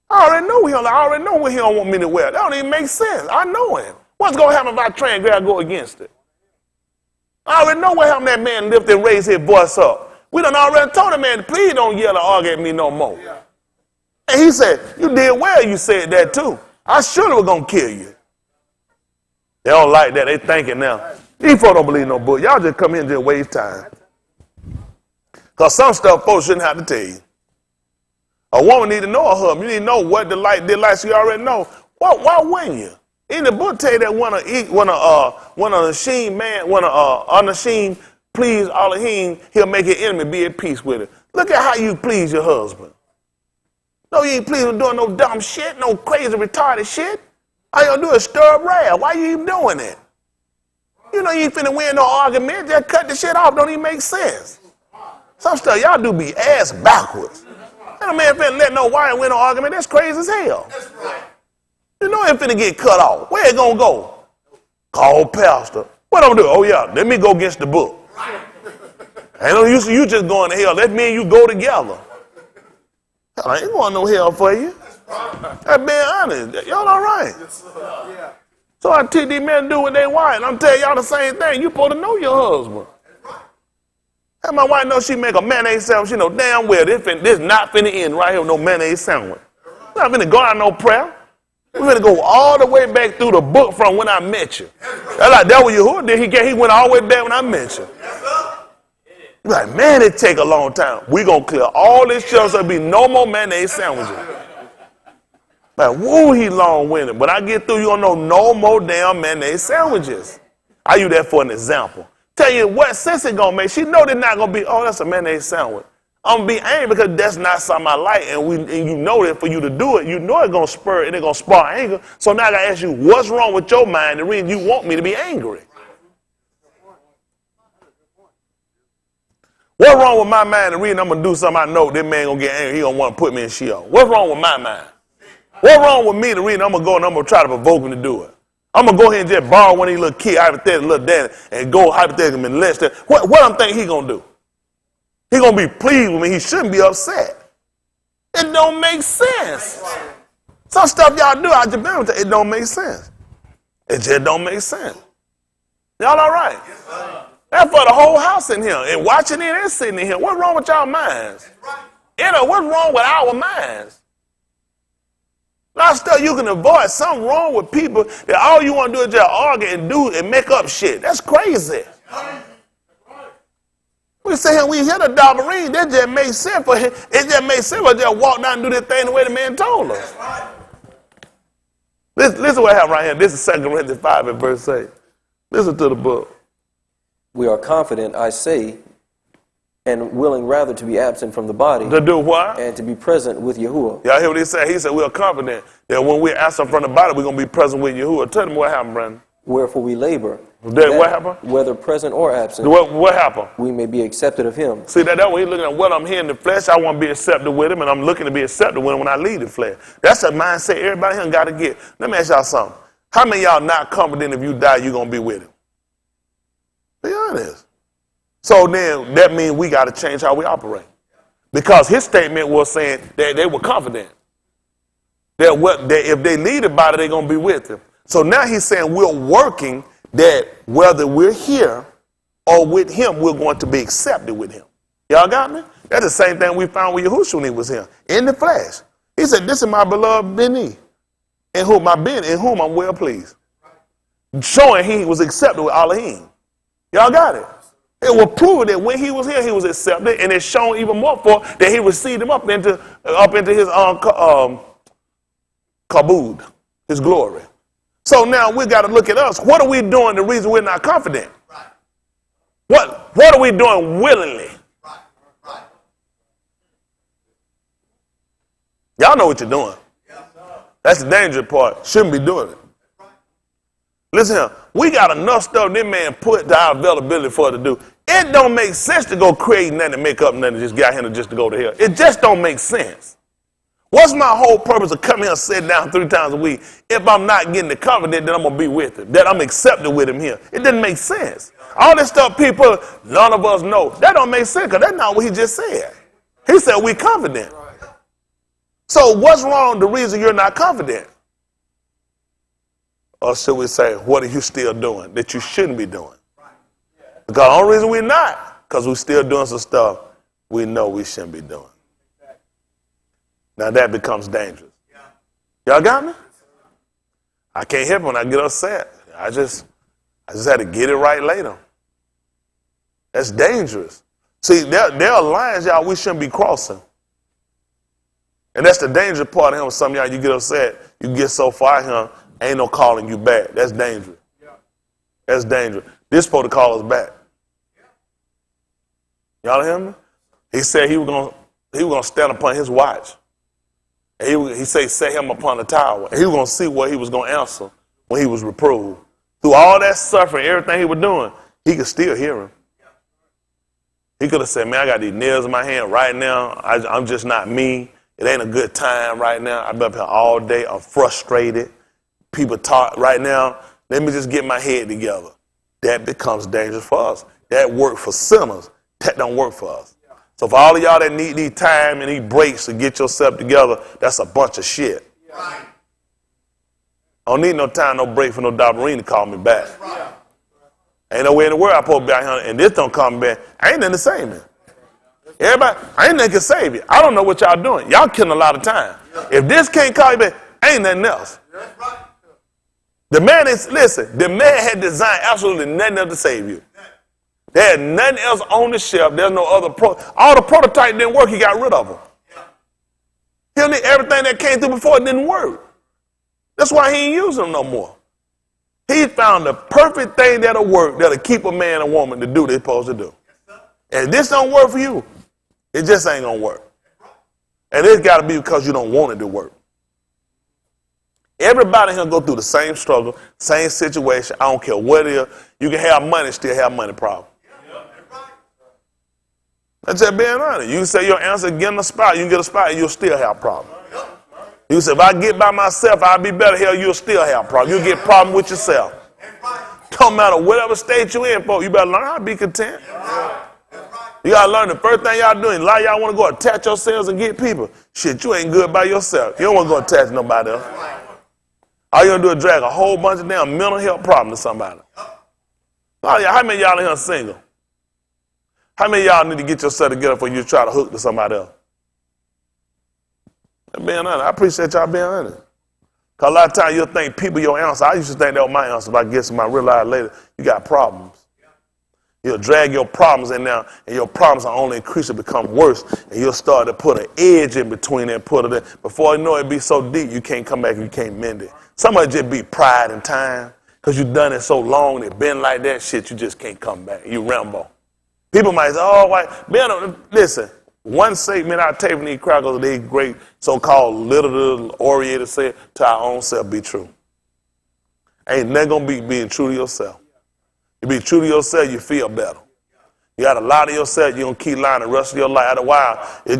I already know he don't. I already know what he don't want me to wear. That don't even make sense. I know him. What's gonna happen if I transgress go against it? I already know what happened. That man lift and raise his voice up. We done already told the man, please don't yell or argue at me no more. Yeah. And he said, you did well. You said that too. I surely was gonna kill you. They don't like that. They thinking now. These folks don't believe no book. Y'all just come here and just waste time. Because some stuff folks shouldn't have to tell you. A woman need to know her husband. You need to know what the light did like. So you already know. Why wouldn't you? In the book tell you that when a Hashem man, when a Hashem please Elohim, he'll make your enemy be at peace with it. Look at how you please your husband. No, you ain't pleased with doing no dumb shit, no crazy retarded shit. All you gonna do is stir up wrath. Why you even doing it? You know you ain't finna win no argument. Just cut the shit off. Don't even make sense. Some stuff y'all do be ass backwards. And a man finna let no wife win no argument. That's crazy as hell. You know it finna get cut off. Where it gonna go? Call pastor. What I'm gonna do? Oh yeah, let me go against the book. Ain't no use you just going to hell. Let me and you go together. I ain't going no hell for you. I'm being honest. Y'all all right? So I teach these men to do what they want. And I'm telling y'all the same thing. You supposed to know your husband. And my wife knows she make a mayonnaise sandwich. She know damn well this not finna end right here with no mayonnaise sandwich. We're not finna go out no prayer. We're finna go all the way back through the book from when I met you. That's like that was Yahuwah did. He went all the way back when I met you. You're like, man, it take a long time. We're going to clear all this shit so there'll be no more mayonnaise sandwiches. Like, woo, he long-winded. But I get through, you don't know no more damn mayonnaise sandwiches. I use that for an example. Tell you what sense it going to make. She know they're not going to be, oh, that's a mayonnaise sandwich. I'm going to be angry because that's not something I like. And you know that for you to do it, you know it's going to spur and it's going to spark anger. So now I got to ask you, what's wrong with your mind? The reason you want me to be angry. What's wrong with my mind? The reason I'm going to do something I know this man going to get angry. He going to want to put me in Sheol. What's wrong with my mind? What's wrong with me? The reason I'm going to go and I'm going to try to provoke him to do it. I'm going to go ahead and just borrow one of these little kids, hypothetical little daddy, and go hypothetical and molest them. What I'm thinking he going to do? He going to be pleased with me. He shouldn't be upset. It don't make sense. Some stuff y'all do, it don't make sense. It just don't make sense. Y'all all right? That's for the whole house in here. And watching it and sitting in here. What's wrong with y'all minds? What's wrong with our minds? A lot of stuff you can avoid. Something wrong with people that all you want to do is just argue and do and make up shit. That's crazy. We say here, we hear the Dabarine, that just makes sense for him. It just makes sense for us just walk down and do this thing the way the man told us. Listen to what happened right here. This is 2 Corinthians 5 and verse 8. Listen to the book. We are confident, I say, and willing rather to be absent from the body. To do what? And to be present with Yahuwah. Y'all hear what he said? He said we are confident that when we're absent from the body, we're going to be present with Yahuwah. Tell them what happened, Brandon. Wherefore we labor. What happened? Whether present or absent. What happened? We may be accepted of him. See, that when he's looking at what I'm here in the flesh, I want to be accepted with him, and I'm looking to be accepted with him when I leave the flesh. That's a mindset everybody here got to get. Let me ask y'all something. How many of y'all not confident if you die, you're going to be with him? Be honest. So then that means we got to change how we operate. Because his statement was saying that they were confident that if they leave the body, they're going to be with him. So now he's saying we're working that whether we're here or with him, we're going to be accepted with him. Y'all got me? That's the same thing we found with Yahushua when he was here, in the flesh. He said, this is my beloved Beni, in whom I'm well pleased. Showing he was accepted with Elohim. Y'all got it? It will prove that when he was here, he was accepted, and it's shown even more for that he received him up into his kabod, his glory. So now we got to look at us. What are we doing the reason we're not confident? What are we doing willingly? Y'all know what you're doing. That's the dangerous part. Shouldn't be doing it. Listen here, we got enough stuff this man put to our availability for it to do. It don't make sense to go create nothing and make up nothing just got him just to go to hell. It just don't make sense. What's my whole purpose of coming here and sitting down 3 times a week if I'm not getting the confidence that I'm going to be with him, that I'm accepted with him here? It doesn't make sense. All this stuff people, none of us know. That don't make sense because that's not what he just said. He said we confident. So what's wrong the reason you're not confident? Or should we say, what are you still doing that you shouldn't be doing? Because the only reason we're not, because we're still doing some stuff we know we shouldn't be doing. Now that becomes dangerous. Y'all got me? I can't help it when I get upset. I just had to get it right later. That's dangerous. See, there are lines, y'all, we shouldn't be crossing. And that's the dangerous part of him. Some of y'all, you get upset, you get so far him, ain't no calling you back. That's dangerous. That's dangerous. This supposed to call us back. Y'all hear me? He said he was gonna stand upon his watch. And he said set him upon the tower. And he was gonna see what he was gonna answer when he was reproved. Through all that suffering, everything he was doing, he could still hear him. He could have said, man, I got these nails in my hand right now. I'm just not me. It ain't a good time right now. I've been up here all day. I'm frustrated. People talk right now. Let me just get my head together. That becomes dangerous for us. That worked for sinners. That don't work for us. So for all of y'all that need these time and these breaks to get yourself together, that's a bunch of shit. I don't need no time, no break for no doctrine to call me back. Ain't no way in the world I'm supposed to be out here and this don't call me back. I ain't nothing to save me. Everybody, I ain't nothing to save you. I don't know what y'all doing. Y'all killing a lot of time. If this can't call you back, ain't nothing else. The man had designed absolutely nothing else to save you. There had nothing else on the shelf. There's no other all the prototype didn't work, he got rid of them. Everything that came through before it didn't work. That's why he ain't using them no more. He found the perfect thing that'll work, that'll keep a man and woman to do what they're supposed to do. And if this don't work for you, it just ain't gonna work. And it's gotta be because you don't want it to work. Everybody here go through the same struggle, same situation. I don't care what it is. You can have money, still have money problem. That's just being honest. You can say your answer, getting a spot, you can get a spot, and you'll still have problems. You can say, if I get by myself, I'll be better. Hell, you'll still have problems. You'll get problem with yourself. Don't matter whatever state you're in, folks, you better learn how to be content. You got to learn the first thing y'all doing. A lot of y'all want to go attach yourselves and get people. Shit, you ain't good by yourself. You don't want to go attach nobody else. All you going to do is drag a whole bunch of damn mental health problems to somebody. A lot of y'all, how many of y'all in here single? How many of y'all need to get yourself together before you try to hook to somebody else? I'm being honest. I appreciate y'all being honest. Because a lot of times you'll think people your answer. I used to think that was my answer, but I guess I realized later, you got problems. You'll drag your problems in there, and your problems are only increase and become worse, and you'll start to put an edge in between it and put it in. Before you know it, be so deep, you can't come back and you can't mend it. Some of it just be pride and time, because you've done it so long, it's been like that shit, you just can't come back. You Rambo. People might say, oh, why? Man, listen, one statement I take from these crackers, they great so-called literal oriented say to our own self be true. Ain't nothing going to be being true to yourself. You be true to yourself, you feel better. You got to lie to yourself, you're going to keep lying the rest of your life. After a while, it's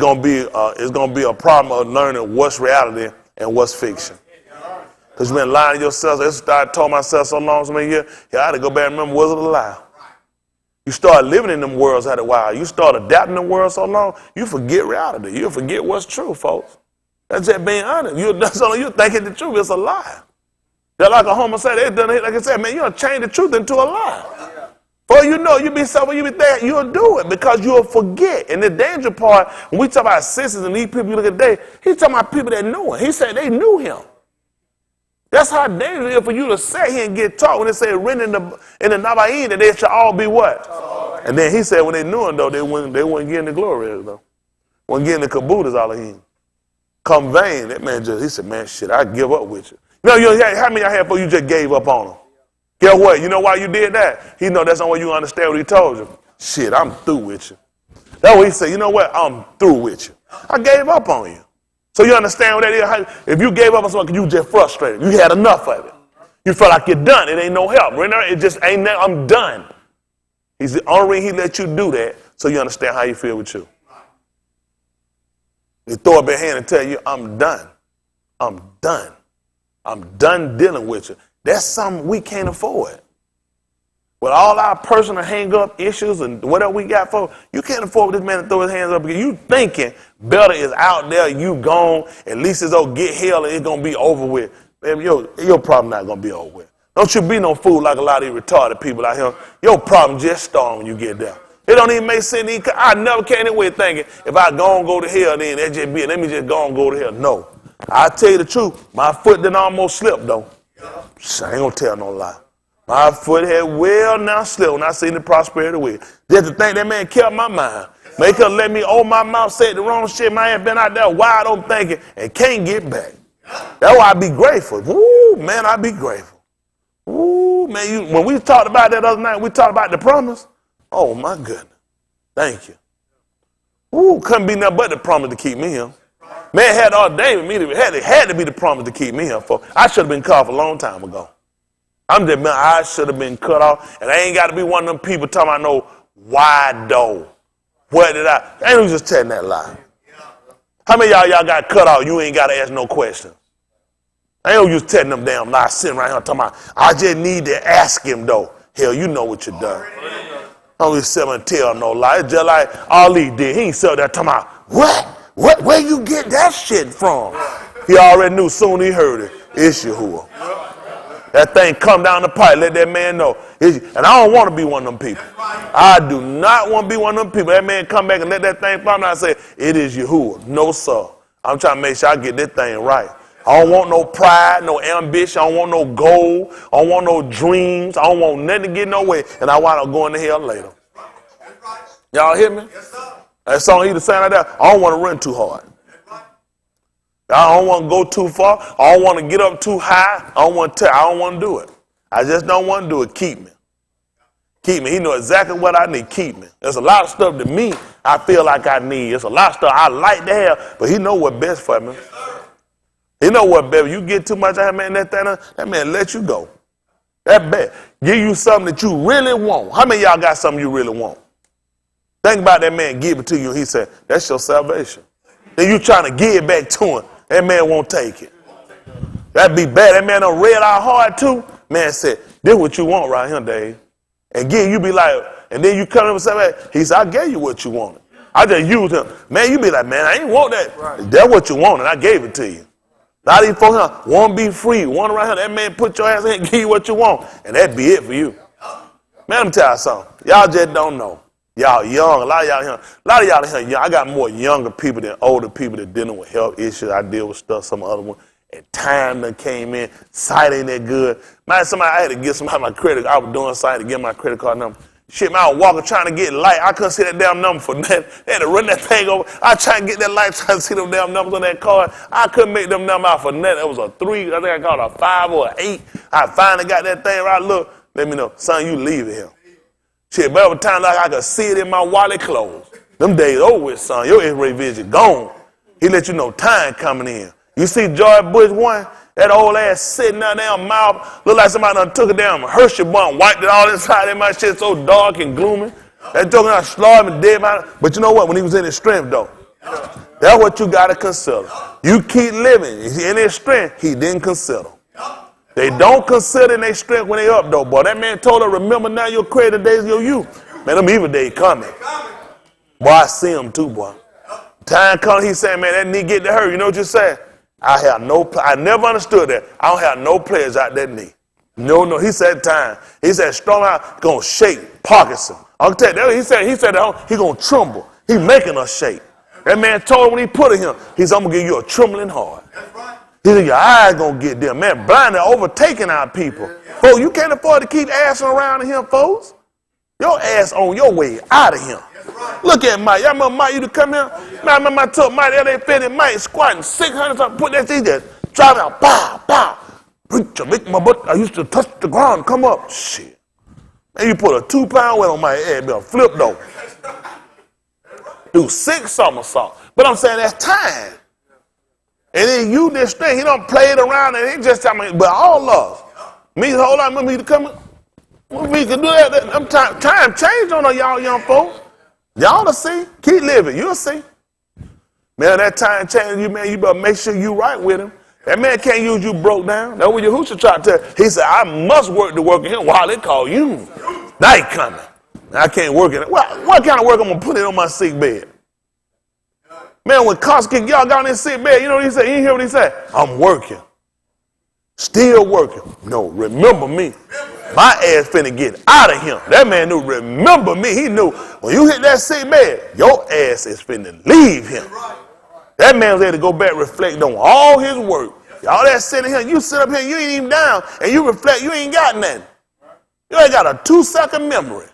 going to be a problem of learning what's reality and what's fiction. Because you've been lying to yourself. I told myself so long, so many years, I had to go back and remember, was it a lie? You start living in them worlds after a while. You start adapting the world so long, you forget reality. You forget what's true, folks. That's just being honest. You're thinking the truth is a lie. They're like a homosexual. They done it, like I said, man, you'll change the truth into a lie. For you know, you be somewhere, you be there, you'll do it because you'll forget. And the danger part, when we talk about sisters and these people you look at today, he's talking about people that knew him. He said they knew him. That's how dangerous it is for you to sit here and get taught when they say written in the Navaim that they should all be what? And then he said when they knew him, though, they wouldn't get in the glory, though. Wouldn't get in the caboose, all of him. Come vain, that man he said, man, shit, I give up with you. No, how many I had before you just gave up on him? Guess what? You know why you did that? He know that's the only way you understand what he told you. Shit, I'm through with you. That's what he said. You know what? I'm through with you. I gave up on you. So you understand what that is? If you gave up on something, you just frustrated. You had enough of it. You felt like you're done. It ain't no help. It just ain't that. I'm done. He's the only reason he let you do that so you understand how you feel with you. He throw up your hand and tell you, I'm done. I'm done. I'm done dealing with you. That's something we can't afford. With all our personal hang-up issues and whatever we got for, you can't afford this man to throw his hands up because you thinking better is out there, you gone, at least it's gonna get hell and it's gonna be over with. Baby, your problem not gonna be over with. Don't you be no fool like a lot of these retarded people out here. Your problem just starting when you get there. It don't even make sense. I never came anywhere thinking if I go to hell, then that just be it. Let me just go to hell. No. I tell you the truth, my foot done almost slipped though. I ain't gonna tell no lie. My foot had well now slipped when I seen the prosperity way. Just to think that man kept my mind. Make her let me open my mouth, say the wrong shit. My ass been out there wide open thinking and can't get back. That's why I be grateful. Woo, man, I be grateful. Woo, man, when we talked about that other night, we talked about the promise. Oh my goodness. Thank you. Woo, couldn't be nothing but the promise to keep me here. Man had ordained me. It had to be the promise to keep me here. I should have been called for a long time ago. I should have been cut off. And I ain't got to be one of them people talking about no why though. What did I ain't just telling that lie. How many of y'all got cut off? You ain't got to ask no questions. I ain't just telling them damn lies sitting right here talking about, I just need to ask him though. Hell, you know what you done. I don't just sit and tell no lie. It's just like Ali did. He ain't sitting there talking about, what? Where you get that shit from? He already knew soon he heard it. It's Yahuwah. That thing come down the pipe, let that man know. And I don't want to be one of them people. I do not want to be one of them people. That man come back and let that thing come down and say, it is Yahuwah. No, sir. I'm trying to make sure I get this thing right. I don't want no pride, no ambition. I don't want no goal. I don't want no dreams. I don't want nothing to get nowhere. And I wind up going to hell later. Y'all hear me? That song he was saying like that. I don't want to run too hard. I don't want to go too far. I don't want to get up too high. I don't want to do it. I just don't want to do it. Keep me. Keep me. He knows exactly what I need. Keep me. There's a lot of stuff to me I feel like I need. There's a lot of stuff I like to have, but he know what's best for me. He know what better. You get too much out of man, that man let you go. That bad. Give you something that you really want. How many of y'all got something you really want? Think about that man give it to you. He said, that's your salvation. Then you trying to give it back to him. That man won't take it. That'd be bad. That man done read our heart too. Man said, this what you want right here, Dave. And again, you be like, and then you come up and say, he said, I gave you what you wanted. I just used him. Man, you be like, man, I ain't want that. Right. That's what you wanted. I gave it to you. Not even for him. Want to be free. Want right here. That man put your ass in and give you what you want. And that'd be it for you. Man, let me tell you something. Y'all just don't know. Y'all young. A lot of y'all here young. I got more younger people than older people that dealing with health issues. I deal with stuff, some other one. And time that came in. Sight ain't that good. Man, I had to give somebody my credit. I was doing something to get my credit card number. Shit, man, I was walking trying to get light. I couldn't see that damn number for nothing. They had to run that thing over. I tried to get that light, trying to see them damn numbers on that card. I couldn't make them numbers out for nothing. It was a 3, I think I called a 5 or an 8. I finally got that thing right. Look, let me know. Son, you leave it here. Shit, but every time like I could see it in my wallet closed. Them days over with, son. Your X-ray vision gone. He let you know time coming in. You see George Bush 1? That old ass sitting down there mouth, look like somebody done took a damn Hershey bar and wiped it all inside. My shit so dark and gloomy. That joker done slaughtered me dead. But you know what? When he was in his strength, though, that's what you got to consider. You keep living. In his strength, he didn't consider. They don't consider in their strength when they up, though, boy. That man told her, remember now your creator days of your youth. Man, them evil days coming. Boy, I see them too, boy. Time comes, he saying, man, that knee get to hurt. You know what you said? I never understood that. I don't have no players out that knee. No. He said time. He said strong out gonna shake Parkinson. I'll tell you, he said he gonna tremble. He making us shake. That man told him when he put it him, he said, I'm gonna give you a trembling heart. He said, your eyes gonna get there. Man, blind and overtaking our people. Folks, you can't afford to keep assing around him, folks. Your ass on your way out of him. Look at Mike. Y'all remember Mike used to come here? Man, I remember I took Mike, LA Fitty, Mike squatting 600 something, put that thing there, driving out, pow, pow. Preacher, make my butt. I used to touch the ground, come up. Shit. Man, you put a 2-pound weight on my head, be a flip though. Do 6 somersaults. But I'm saying that's time. And then you this thing, he don't play it around and he just tell me, but all of us. Me, hold on, me to come. We can do that. Time changed on y'all young folks. Y'all to see. Keep living. You'll see. Man, that time changed you, man. You better make sure you right with him. That man can't use you broke down. That's what your hoochie try to tell. He said, I must work to work in him while they call you. Night coming. I can't work in it. What kind of work I'm going to put it on my sick bed? Man, when Koski, y'all got in his sick bed, you know what he said? You didn't hear what he said? I'm working. Still working. No, remember me. My ass finna get out of him. That man knew, remember me. He knew when you hit that sick bed, your ass is finna leave him. That man was there to go back and reflect on all his work. Y'all that sitting here, you sit up here, you ain't even down, and you reflect, you ain't got nothing. You ain't got a 2-second memory.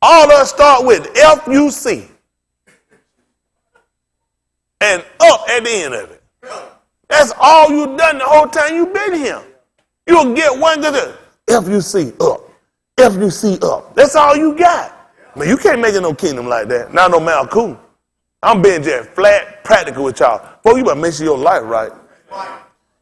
All of us start with F-U-C. And up at the end of it. That's all you done the whole time you been here. You'll get one good F-U-C up. F-U-C up. That's all you got. Man, you can't make it no kingdom like that. Not no Malcolm. I'm being just flat practical with y'all. Folks, you better make sure your life right.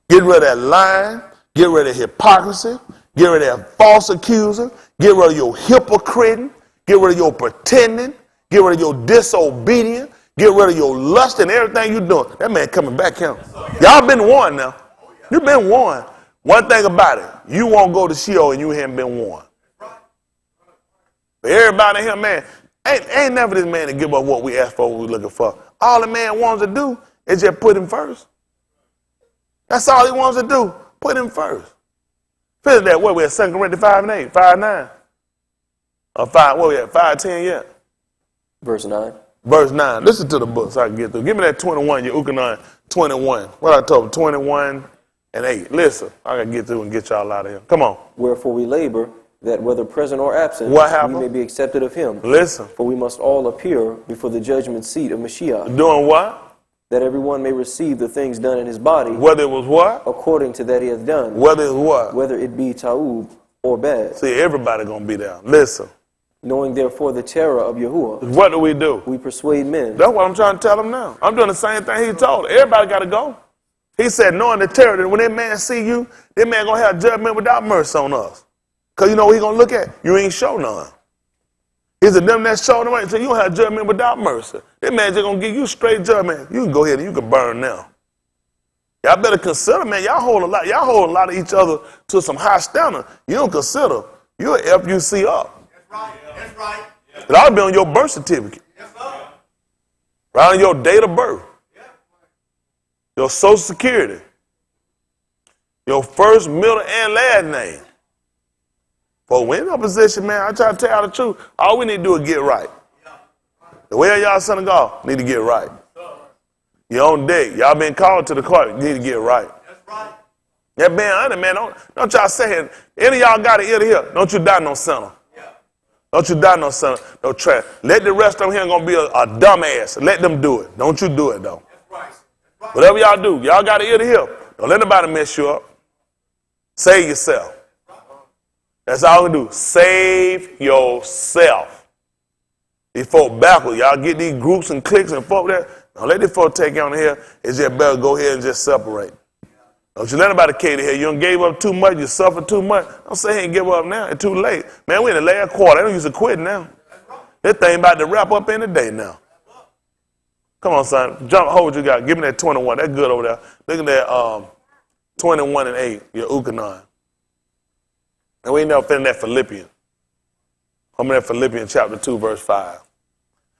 Get rid of that lying. Get rid of hypocrisy. Get rid of that false accuser. Get rid of your hypocriting. Get rid of your pretending. Get rid of your disobedience. Get rid of your lust and everything you're doing. That man coming back here. Y'all been warned now. You've been warned. One thing about it, you won't go to Sheol and you haven't been warned. But everybody here, man, ain't never this man to give up what we asked for, what we looking for. All the man wants to do is just put him first. That's all he wants to do. Put him first. Finish that, what we at 2 Corinthians 5:8, 5:9. Or 5, what we at, 5:10 yet? Verse 9. Verse 9. Listen to the book so I can get through. Give me that 21, your Ukanai 21. What I told you, 21 and 8. Listen, I got to get through and get y'all out of here. Come on. Wherefore we labor, that whether present or absent, What happened? we may be accepted of him. Listen. For we must all appear before the judgment seat of Mashiach, Doing what? that everyone may receive the things done in his body, Whether it was what? according to that he hath done, Whether it was what? whether it be ta'ub or bad. See, everybody going to be there. Listen. Knowing therefore the terror of Yahuwah, What do? we persuade men. That's what I'm trying to tell them now. I'm doing the same thing he told. Everybody got to go. He said, knowing the terror, that when that man see you, that man going to have judgment without mercy on us. Because you know what he going to look at? You ain't show none. He said, them that show them right, so you don't have judgment without mercy. That man just going to give you straight judgment. You can go ahead and you can burn now. Y'all better consider, man, y'all hold a lot of each other to some high standard. You don't consider, you'll F-U-C up. That's right. It ought to be on your birth certificate. Yes, sir. Right on your date of birth. Your social security. Your first, middle, and last name. For when in a position, man, I try to tell you the truth. All we need to do is get right. The way y'all son of God need to get right. You're on deck. Y'all been called to the court. You need to get right. That's right. That being honest, man, don't y'all say it. Any of y'all got an ear to hear. Don't you die no sinner. Don't you die no son, no trash. Let the rest of them here gonna be a dumbass. Let them do it. Don't you do it though. That's right. That's right. Whatever y'all do, y'all got an ear to hear. Don't let nobody mess you up. Save yourself. That's all we do. Save yourself. These folk backwards, y'all get these groups and cliques and folk there. Don't let these folk take you on here. It's just better go ahead and just separate. Don't you let nobody cater here. You done gave up too much. You suffered too much. Don't say he ain't give up now. It's too late. Man, we in the last quarter. They don't use to quit now. This thing about to wrap up any day now. Come on, son. Jump, hold what you got. Give me that 21. That's good over there. Look at that 21 and 8, your Ukanon. And we ain't never finished that Philippians. I'm in that Philippians chapter 2, verse 5.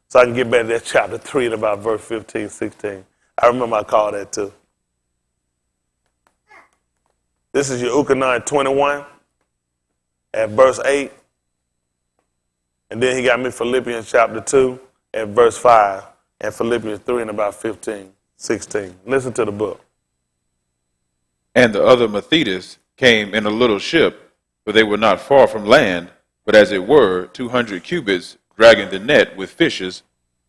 So I can get back to that chapter 3 and about verse 15, 16. I remember I called that too. This is your Ukanon 21 at verse 8. And then he got me Philippians chapter 2 at verse 5 and Philippians 3 and about 15, 16. Listen to the book. And the other Methodist came in a little ship, for they were not far from land, but as it were 200 cubits, dragging the net with fishes.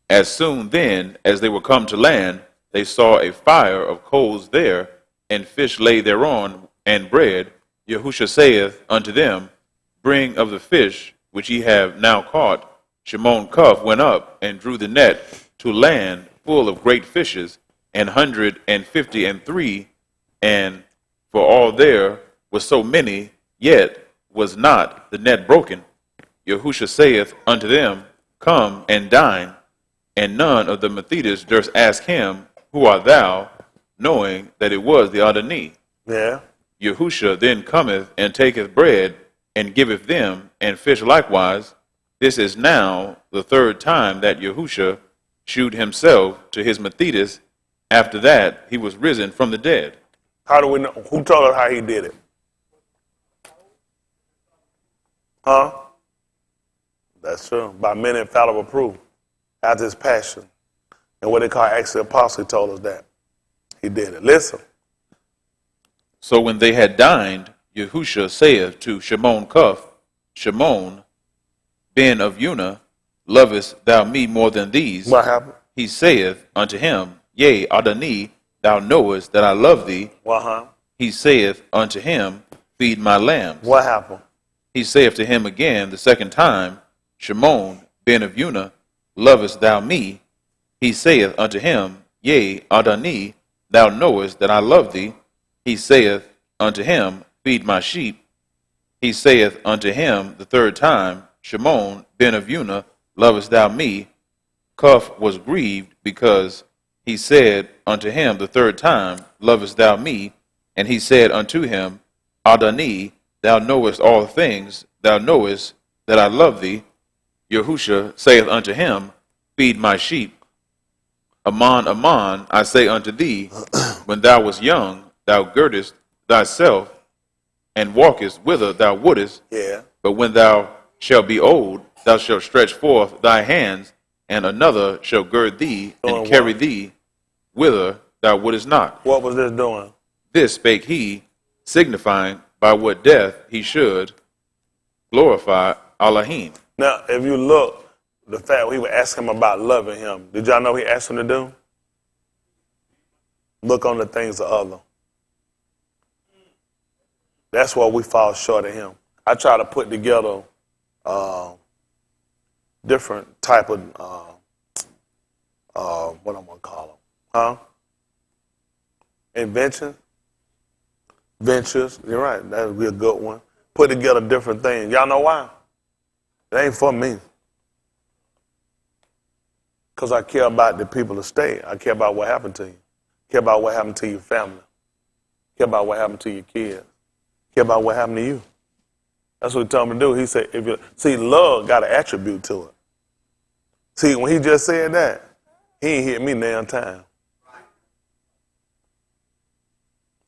As soon then as they were come to land, they saw a fire of coals there, and fish lay thereon and bread, Yahushua saith unto them, Bring of the fish which ye have now caught. Shimon Cuff went up and drew the net to land full of great fishes, 153, and for all there was so many, yet was not the net broken. Yahushua saith unto them, Come and dine. And none of the Methodis durst ask him, Who art thou? Knowing that it was the Adonai. Yeah. Yahushua then cometh and taketh bread and giveth them, and fish likewise. This is now the third time that Yahushua shewed himself to his Methodis. After that he was risen from the dead. How do we know? Who told us how he did it? Huh? That's true. By many infallible proof. After his passion. And what they call Acts of the Apostle, he told us that. He did it. Listen. So when they had dined, Yahushua saith to Shimon Cuff, Shimon, ben of Una, lovest thou me more than these? What happened? He saith unto him, Yea, Adonai, thou knowest that I love thee. Uh-huh. He saith unto him, Feed my lambs. What happened? He saith to him again the second time, Shimon, ben of Una, lovest thou me? He saith unto him, Yea, Adonai, thou knowest that I love thee. He saith unto him, Feed my sheep. He saith unto him the third time, Shimon, ben of Una, lovest thou me? Cuff was grieved because he said unto him the third time, Lovest thou me? And he said unto him, Adonai, thou knowest all things, thou knowest that I love thee. Yahushua saith unto him, Feed my sheep. Aman, aman, I say unto thee, when thou wast young, thou girdest thyself and walkest whither thou wouldest. Yeah. But when thou shalt be old, thou shalt stretch forth thy hands, and another shall gird thee and carry thee whither thou wouldest not. What was this doing? This spake he, signifying by what death he should glorify Elohim. Now, if you look, the fact he would ask him about loving him, did y'all know he asked him to do? Look on the things of other. That's why we fall short of him. I try to put together different type of, what I'm going to call them, inventions. Ventures, you're right, that would be a good one. Put together different things. Y'all know why? It ain't for me. Because I care about the people of state. I care about what happened to you. Care about what happened to your family. Care about what happened to your kids. Care about what happened to you. That's what he told me to do. He said, if you see, love got an attribute to it. See, when he just said that, he ain't hit me damn time.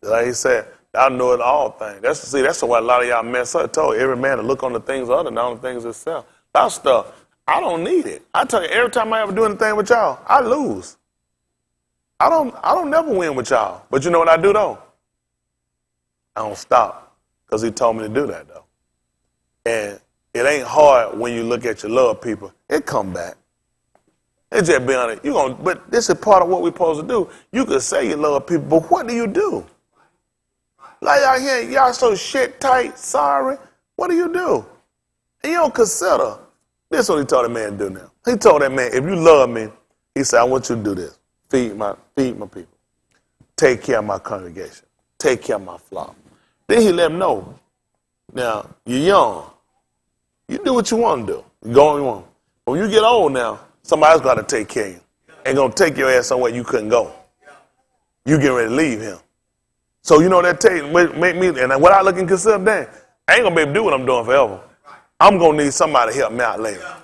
Like he said, I know it all things. That's why a lot of y'all mess up. I told every man to look on the things of other, not on the things of itself. That stuff, I don't need it. I tell you, every time I ever do anything with y'all, I lose. I don't never win with y'all. But you know what I do though? I don't stop. Because he told me to do that though. And it ain't hard when you look at your love people. It come back. It's just be honest. But this is part of what we're supposed to do. You could say you love people, but what do you do? Like y'all here, y'all so shit tight, sorry. What do? And you don't consider. This is what he told that man to do now. He told that man, if you love me, he said, I want you to do this. Feed my people. Take care of my congregation. Take care of my flock. Then he let him know. Now, you're young. You do what you want to do. You go on you want. When you get old now, somebody's got to take care of you. Ain't going to take your ass somewhere you couldn't go. You getting ready to leave him. So you know that make me, and what I look and consider that, I ain't going to be able to do what I'm doing forever. I'm going to need somebody to help me out later.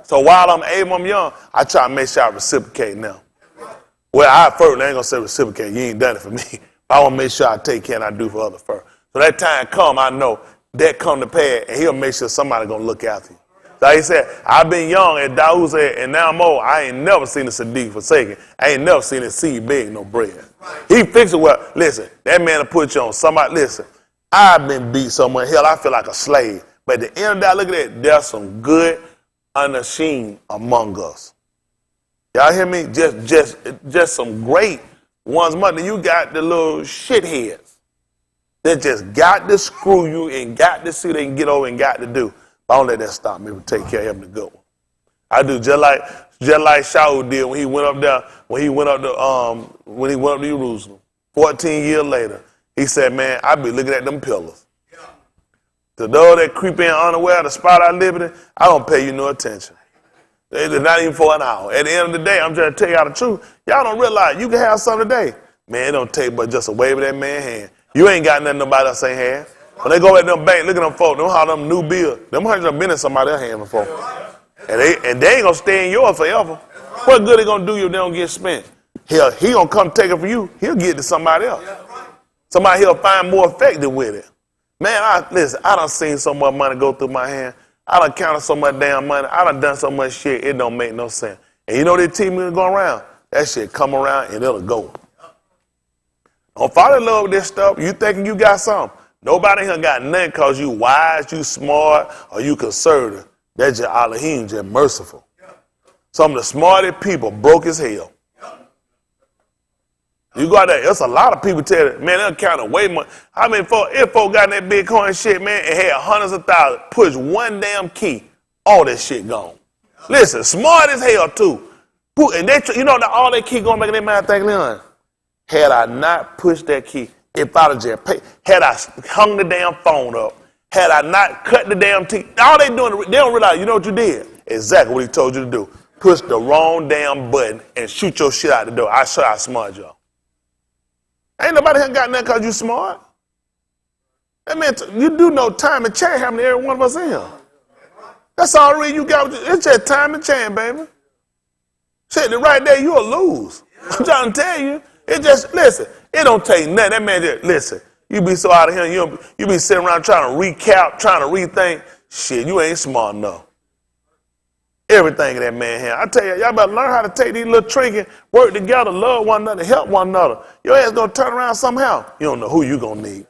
So while I'm able, I'm young, I try to make sure I reciprocate now. Well, I ain't going to say reciprocate. You ain't done it for me. I want to make sure I take care and I do for others first. So that time come, I know that come to pass, and he'll make sure somebody going to look after you. So he said, I've been young, and Daoud said, and now I'm old. I ain't never seen a Sadiq forsaken. I ain't never seen a seed beg no bread. He fixed it well. Listen, that man will put you on somebody. Listen, I've been beat somewhere. Hell, I feel like a slave. But at the end of that, look at that. There's some good unashamed among us. Y'all hear me? Just some great ones. Mother, you got the little shitheads. They just got to screw you and got to see what they can get over and got to do. But don't let that stop me from taking care of him the good one. I do just like Shaul did when he went up there, when he went up to Jerusalem. 14 years later, he said, man, I be looking at them pillars. To those that creep in unaware of the spot I live in, I don't pay you no attention. It's not even for an hour. At the end of the day, I'm trying to tell y'all the truth. Y'all don't realize you can have something today. Man, it don't take but just a wave of that man's hand. You ain't got nothing nobody else ain't had. When they go at them bank, look at them folks, them how them new bills. Them hundreds have been in somebody else's hand before. And they ain't gonna stay in yours forever. What good it gonna do you if they don't get spent? Hell, he gonna come take it from you. He'll get it to somebody else. Somebody he'll find more effective with it. Man, I done seen so much money go through my hand. I done counted so much damn money. I done done so much shit, it don't make no sense. And you know they teach me to go around? That shit come around and it'll go. Don't fall in love with this stuff. You thinking you got something. Nobody here got nothing because you wise, you smart, or you conservative. That's just Elohim, just merciful. Some of the smartest people broke as hell. You go out there, there's a lot of people tell you, man, they'll count way more. I mean, if folk got that Bitcoin shit, man, and had hundreds of thousands, push one damn key, all that shit gone. Listen, smart as hell too. And they, you know, all that key going back in their mind thinking, had I not pushed that key, if I'd have just paid, had I hung the damn phone up, had I not cut the damn teeth, all they doing, they don't realize, you know what you did? Exactly what he told you to do. Push the wrong damn button and shoot your shit out the door. I show how smart y'all. Ain't nobody here got nothing because you smart. That means you do know time and chance happening to every one of us in here. That's all really you got. It's just time and chance, baby. Shit, right there, you'll lose. I'm trying to tell you. It just, listen, it don't take nothing. That man just, listen, you be so out of here, you be sitting around trying to recap, trying to rethink. Shit, you ain't smart enough. Everything in that man hand. I tell you, y'all better learn how to take these little trinkets, work together, love one another, help one another. Your ass gonna turn around somehow. You don't know who you gonna need.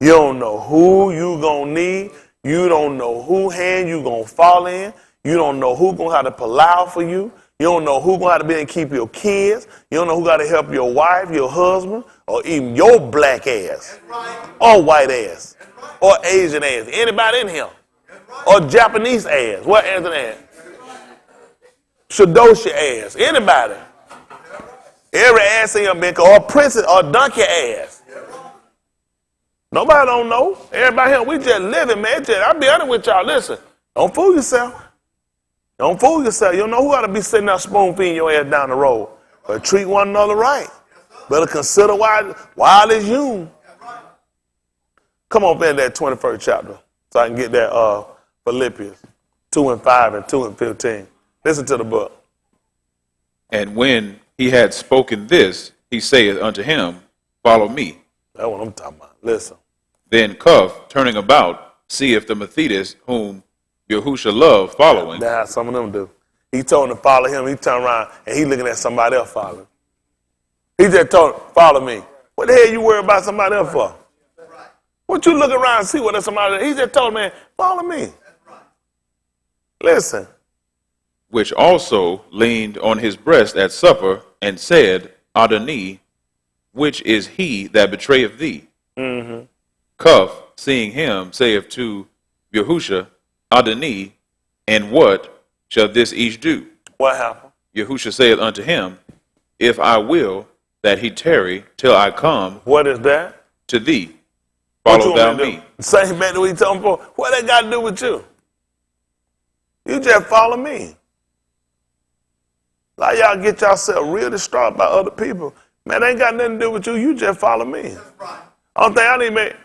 You don't know who you gonna need. You don't know who hand you gonna fall in. You don't know who gonna have to pull out for you. You don't know who gonna have to be and keep your kids. You don't know who gotta help your wife, your husband, or even your black ass, or white ass, or Asian ass. Anybody in here? Or Japanese ass. What ass is that? Shidoshi ass. Anybody. Every ass in your been or princess or donkey ass. Nobody don't know. Everybody here, we just living, man. I'll be honest with y'all. Listen, don't fool yourself. Don't fool yourself. You don't know who ought to be sitting there spoon feeding your ass down the road. But treat one another right. Better consider why is you. Come on, finish that 21st chapter so I can get that Philippians 2:5 and 2:15. Listen to the book. And when he had spoken this, he saith unto him, Follow me. That's what I'm talking about. Listen. Then Cuff, turning about, seeth the Methodist whom Yahusha loved following. That's how some of them do. He told him to follow him. He turned around and he looking at somebody else following. He just told him, follow me. What the hell you worry about somebody else for? What you look around and see what somebody else? He just told me, follow me. Listen. Which also leaned on his breast at supper and said, Adoni, which is he that betrayeth thee? Mm-hmm. Cuff, seeing him, saith to Yahusha, Adoni, and what shall this each do? What happened? Yahusha saith unto him, If I will that he tarry till I come. What is that? To thee. Follow thou me. Same back to what he told him before. What that got to do with you? You just follow me. Like y'all get yourself real distraught by other people. Man, they ain't got nothing to do with you. You just follow me. I don't think I need to make,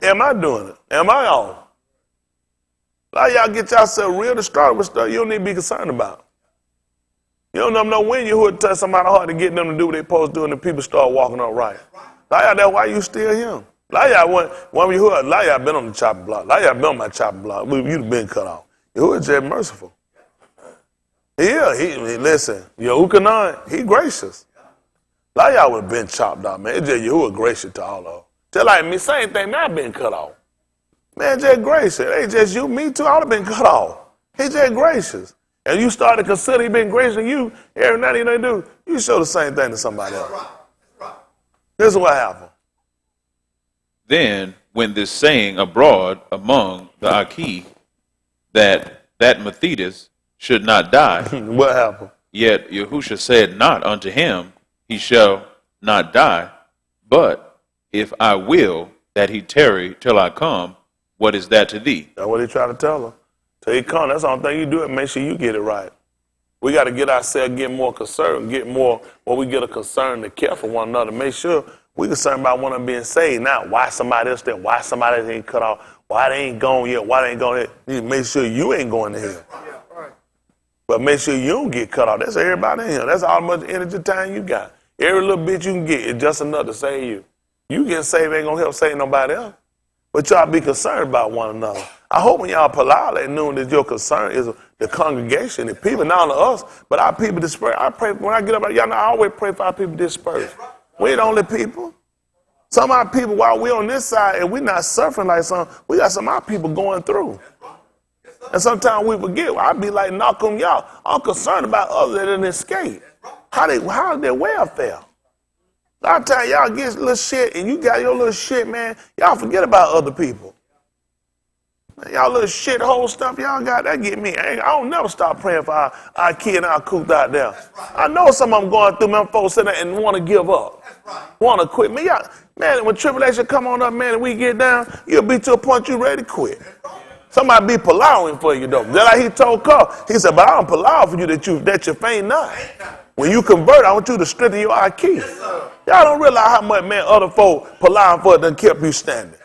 am I doing it? Am I on? Like y'all get yourself real distraught with stuff you don't need to be concerned about. You don't know when you would touch somebody hard to get them to do what they supposed to do and the people start walking up right. Like y'all, that's why you still him. Like y'all, when you heard, like y'all been on the chopping block. Like y'all been on my chopping block. You'd been cut off. Yahuwah just merciful. Yeah, he listen, Yahuwah, he gracious. Like y'all would have been chopped off, man. It's just Yahuwah gracious to all of them. Just like me, same thing, man, I been cut off. Man, just gracious. It ain't just you, me too, I would have been cut off. He just gracious. And you start to consider he been gracious to you, every night you know do, you show the same thing to somebody else. This is what happened. Then went this saying abroad among the Aki, that Methodist should not die. What happened? Yet Yahusha said not unto him, he shall not die, but if I will that he tarry till I come, what is that to thee? That's what he trying to tell her. Till he come, that's the only thing you do, and make sure you get it right. We got to get ourselves, get more concerned, get more, when we get a concern to care for one another, make sure we concerned about one of them being saved, not why somebody else there, why somebody else ain't cut off, why they ain't gone yet, why they ain't gone yet. You need to make sure you ain't going to hell. But make sure you don't get cut off. That's everybody in here. That's how much energy time you got. Every little bit you can get is just enough to save you. You getting saved ain't going to help save nobody else. But y'all be concerned about one another. I hope when y'all pull out at noon that your concern is the congregation, the people, not only us, but our people dispersed. I pray, when I get up, y'all know I always pray for our people dispersed. We ain't the only people. Some of our people, while we on this side and we not suffering like some, we got some of our people going through. And sometimes we forget. I be like, knock on y'all. I'm concerned about others than escape. How is their welfare? A lot of times y'all get little shit and you got your little shit, man. Y'all forget about other people. Man, y'all little shit hole stuff y'all got, that get me. I don't never stop praying for our kid and our coot out there. I know some of them going through, man, folks sitting there and want to give up. Want to quit. Man, when tribulation come on up, man, and we get down, you'll be to a point you ready to quit. Somebody be plowing for you, though. Just like he told Carl, he said, but I don't plow for you that you faint not. When you convert, I want you to strengthen your IQ. Y'all don't realize how much, man, other folk plowing for it done kept you standing.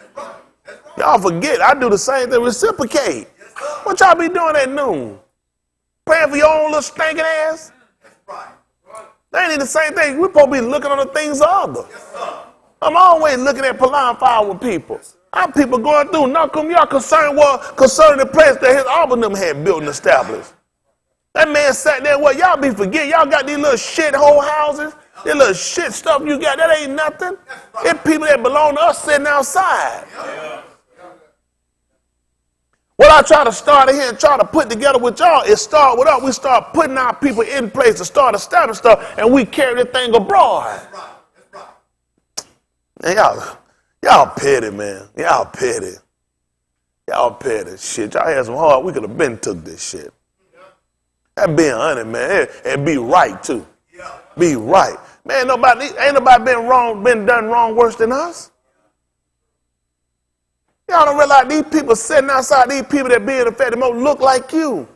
Y'all forget, I do the same thing, reciprocate. What y'all be doing at noon? Praying for your own little stinking ass? They ain't the same thing. We're supposed to be looking on the things of others. I'm always looking at plowing fire with people. Our people going through, y'all concerning the place that his Auburn had built and established. That man sat there, y'all be forgetting. Y'all got these little shithole houses, this little shit stuff you got, that ain't nothing. It's people that belong to us sitting outside. What I try to start here and try to put together with y'all is start with us. We start putting our people in place to start establishing stuff, and we carry this thing abroad. Man, y'all petty, man. Y'all petty. Y'all petty. Shit, y'all had some hard. We could have been took this shit. That being honest, man, and be right too. Be right, man. Ain't nobody been done wrong worse than us. Y'all don't realize these people sitting outside, these people that being affected most look like you.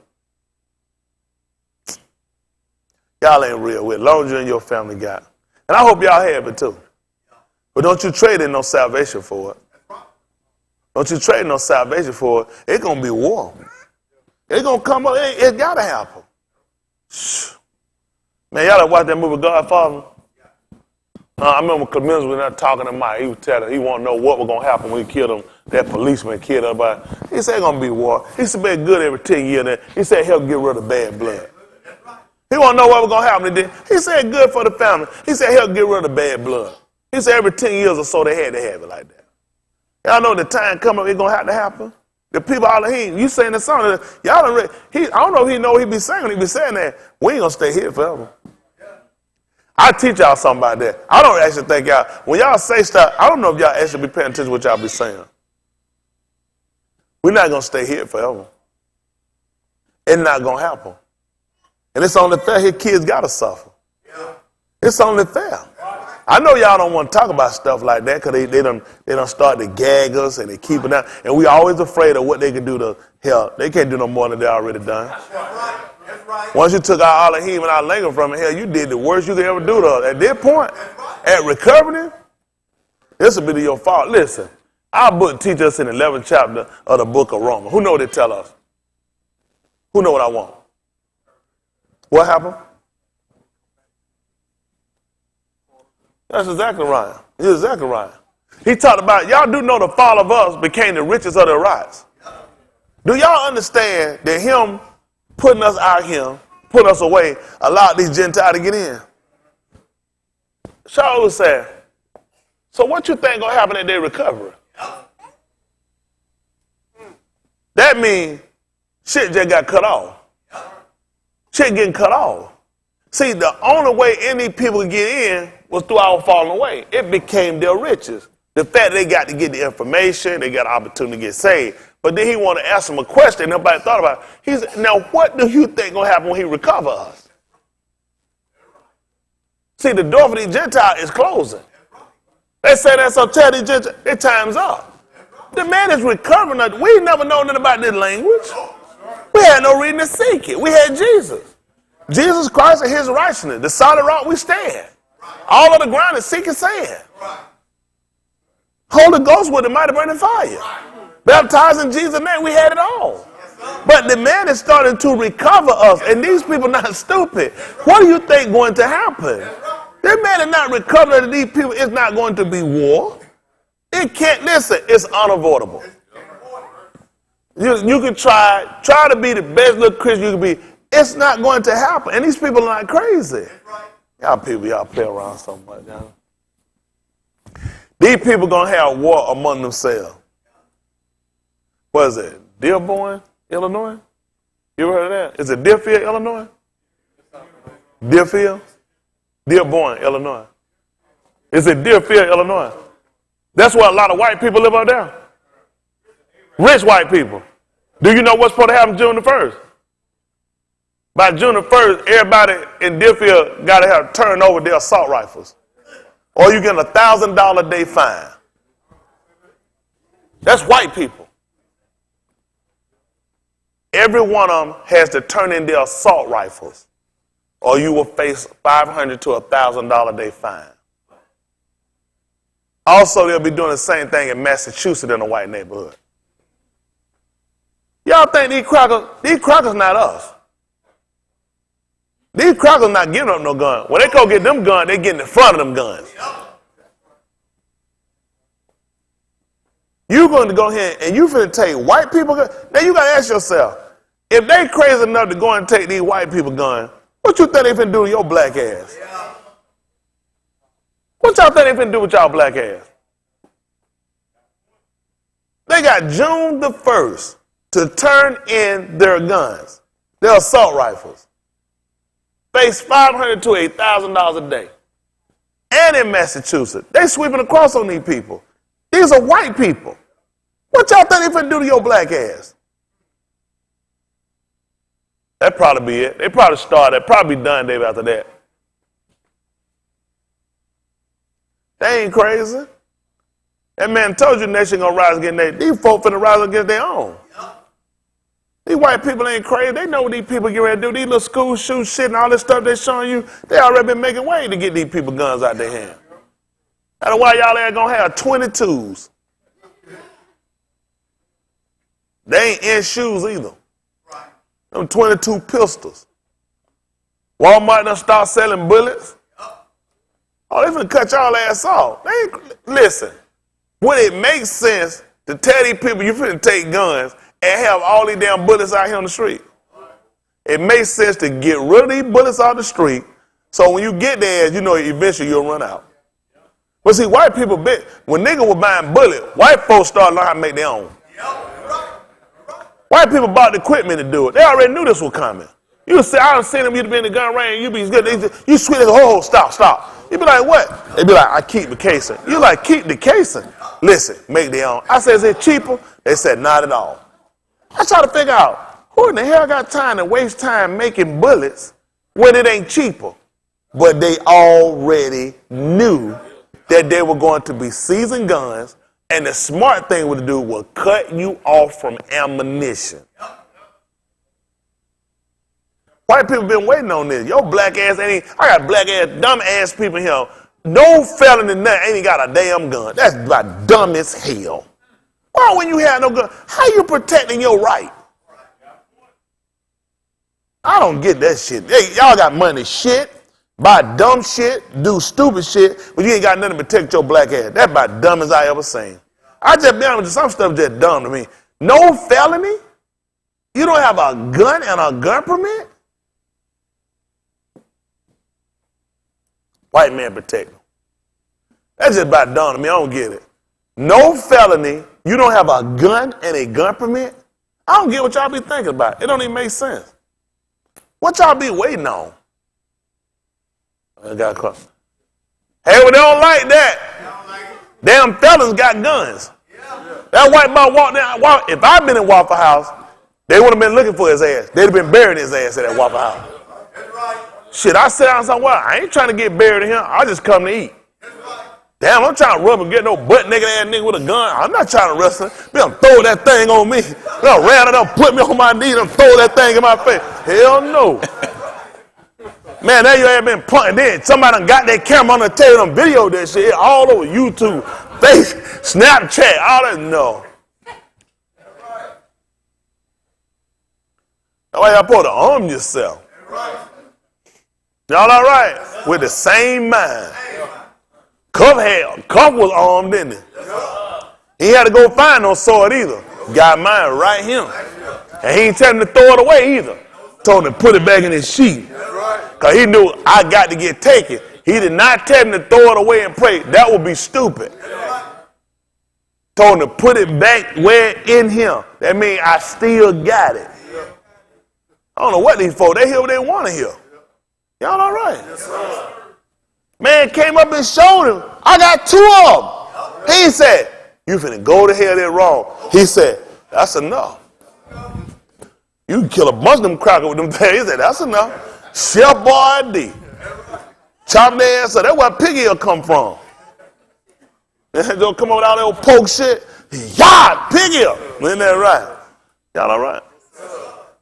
Y'all ain't real with it, as long as you and your family got it. And I hope y'all have it too. But don't you trade in no salvation for it. Don't you trade no salvation for it. It's going to be war. It's going to come up. It got to happen. Man, y'all watch that movie Godfather? I remember Clemens was not talking to Mike. He was telling, he want to know what was going to happen when he killed him. That policeman killed everybody. He said it's going to be war. He said be good every 10 years. He said help get rid of bad blood. He want to know what was going to happen today. He said good for the family. He said help get rid of bad blood. He said every 10 years or so they had to have it like that. Y'all know the time coming, it's going to have to happen. The people all in, you saying the song, y'all don't I don't know if he know he be saying, he be saying that, we ain't going to stay here forever. I teach y'all something about that. I don't actually think y'all, when y'all say stuff, I don't know if y'all actually be paying attention to what y'all be saying. We're not going to stay here forever. It's not going to happen. And it's only fair his kids got to suffer. It's only fair. I know y'all don't want to talk about stuff like that because they done start to gag us and they keep it down. And we always afraid of what they can do to help. They can't do no more than they already done. That's right. Once you took our Elohim and our language from it, hell, you did the worst you could ever do to us. At this point, at recovering, this will be to your fault. Listen, our book teaches us in the 11th chapter of the book of Romans. Who know what they tell us? Who know what I want? What happened? That's exactly right. You're exactly right. He talked about, y'all do know the fall of us became the riches of their rights. Do y'all understand that him putting us out here, putting us away, allowed these Gentiles to get in? Shaul was saying, so what you think gonna happen at their recovery? That means shit just got cut off. Shit getting cut off. See, the only way any people could get in was through our falling away. It became their riches. The fact they got to get the information, they got an opportunity to get saved. But then he want to ask them a question nobody thought about. He said, now what do you think going to happen when he recover us? See, the door for these Gentiles is closing. They say that, so tell these Gentiles, their time's up. The man is recovering. We never know nothing about this language. We had no reason to seek it. We had Jesus. Jesus Christ and his righteousness. The solid rock we stand. All of the ground is sinking sand. Holy Ghost with the mighty burning fire. Baptized in Jesus' name, we had it all. But the man is starting to recover us, and these people are not stupid. What do you think going to happen? This man is not recovering. These people, it's not going to be war. It can't, listen, it's unavoidable. You can try to be the best little Christian you can be. It's not going to happen. And these people are not crazy. Y'all people, y'all play around so much. Y'all. These people going to have war among themselves. What is it? Dearborn, Illinois? You ever heard of that? Is it Deerfield, Illinois? Deerfield? Dearborn, Illinois. Is it Deerfield, Illinois? That's where a lot of white people live out there. Rich white people. Do you know what's supposed to happen June the 1st? By June the 1st, everybody in Deerfield got to have turned over their assault rifles. Or you get a $1,000 a day fine. That's white people. Every one of them has to turn in their assault rifles, or you will face $500 to $1,000 a day fine. Also, they'll be doing the same thing in Massachusetts in a white neighborhood. Y'all think these crackers not us. These crackers not giving up no gun. When they go get them guns, they get in front of them guns. You're going to go ahead and you finna take white people guns. Now you got to ask yourself, if they crazy enough to go and take these white people guns, what you think they finna do to your black ass? What y'all think they finna do with y'all black ass? They got June the 1st to turn in their guns, their assault rifles. Face $500 to $1,000 a day. And in Massachusetts, they sweeping across on these people. These are white people. What y'all think they finna do to your black ass? That'd probably be it. They probably start. They'd probably be done, Dave, after that. They ain't crazy. That man told you the nation gonna rise against their. These folk finna rise against their own. These white people ain't crazy. They know what these people get ready to do. These little school shoot shit and all this stuff they showing you, they already been making way to get these people guns out their hand. That's why y'all ain't gonna have 22s. They ain't in shoes either. Them 22 pistols. Walmart done start selling bullets. Oh, they finna cut y'all ass off. They ain't, listen, would it make sense to tell these people you finna take guns and have all these damn bullets out here on the street? It makes sense to get rid of these bullets off the street, so when you get there, you know eventually you'll run out. But see, white people, when niggas were buying bullets, white folks started learning how to make their own. White people bought the equipment to do it. They already knew this was coming. You say, I done seen them, you'd be in the gun range, you be good. You sweet as a whole, stop. You be like, what? They be like, I keep the casing. You like, keep the casing? Listen, make their own. I said, is it cheaper? They said, not at all. I try to figure out, who in the hell got time to waste time making bullets when it ain't cheaper? But they already knew that they were going to be seasoned guns, and the smart thing to do was cut you off from ammunition. White people been waiting on this. Your black ass ain't, I got black ass, dumb ass people here. No felon in that ain't got a damn gun. That's about dumb as hell. Why when you have no gun, how you protecting your right? I don't get that shit. Hey, y'all got money shit, buy dumb shit, do stupid shit, but you ain't got nothing to protect your black ass. That's about dumb as I ever seen. I just be honest, some stuff just dumb to me. No felony? You don't have a gun and a gun permit? White man protect them. That's just about dumb to me. I don't get it. No felony. You don't have a gun and a gun permit? I don't get what y'all be thinking about. It don't even make sense. What y'all be waiting on? I got caught. Hey, we don't like that. Damn fellas got guns. That white boy walked down. If I'd been in Waffle House, they would have been looking for his ass. They'd have been burying his ass at that Waffle House. Shit, I sit down somewhere. I ain't trying to get buried in here. I just come to eat. Damn, I'm trying to rub and get no butt naked ass nigga with a gun. I'm not trying to wrestle. They'll throw that thing on me. They'll ran it up, put me on my knees, and throw that thing in my face. Hell no. Man, that you ain't been punting. Then somebody done got that camera on the table and video that shit all over YouTube, face, Snapchat, all that. No. That's why y'all supposed to arm yourself. Y'all all right? With the same mind. Cuff was armed, didn't he? He had to go find no sword either. Got mine right here. And he ain't telling him to throw it away either. Told him to put it back in his sheath. Because he knew I got to get taken. He did not tell him to throw it away and pray. That would be stupid. Told him to put it back where in him. That means I still got it. I don't know what these folks, they hear what they want to hear. Y'all all right? Man came up and showed him. I got 2 of them. He said, you finna go to hell, they're wrong. He said, that's enough. You can kill a bunch of them crackers with them things. He said, that's enough. Chef Boyardee. Chop their ass up. That's where piggy will come from. Don't come up with all that old poke shit. Yeah, piggy. Isn't that right? Y'all all right?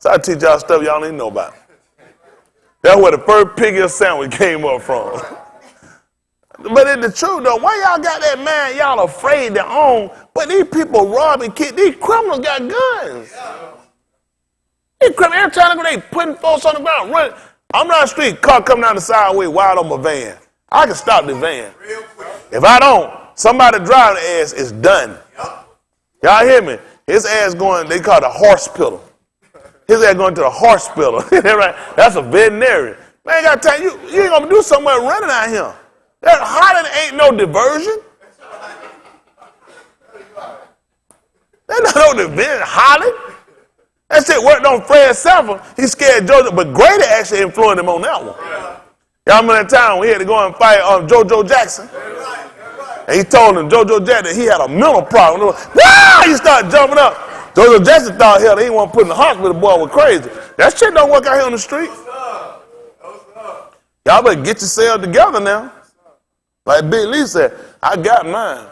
So I teach y'all stuff y'all don't even know about. That's where the first piggy sandwich came up from. But in the truth, though, why y'all got that man y'all afraid to own? But these people robbing kids, these criminals got guns. These criminals, every time they putting folks on the ground, running. I'm not a street car coming down the sideway wild on my van. I can stop the van. If I don't, somebody driving the ass is done. Y'all hear me? His ass going, they call it a horse pillar. His ass going to the horse pillar. Right? That's a veterinarian. Man, got time. You ain't gonna do somewhere running out here. That hollering ain't no diversion. That's not no diversion. Hollering. That shit worked on Fred Sanford. He scared Jojo, but Grady actually influenced him on that one. Y'all remember that time we had to go and fight JoJo Jackson? And he told him, JoJo Jackson, he had a mental problem. Wow! He started jumping up. JoJo Jackson thought, hell, he didn't want to put in the hospital, the boy was crazy. That shit don't work out here on the street. Y'all better get yourself together now. Like Big Lee said, I got mine.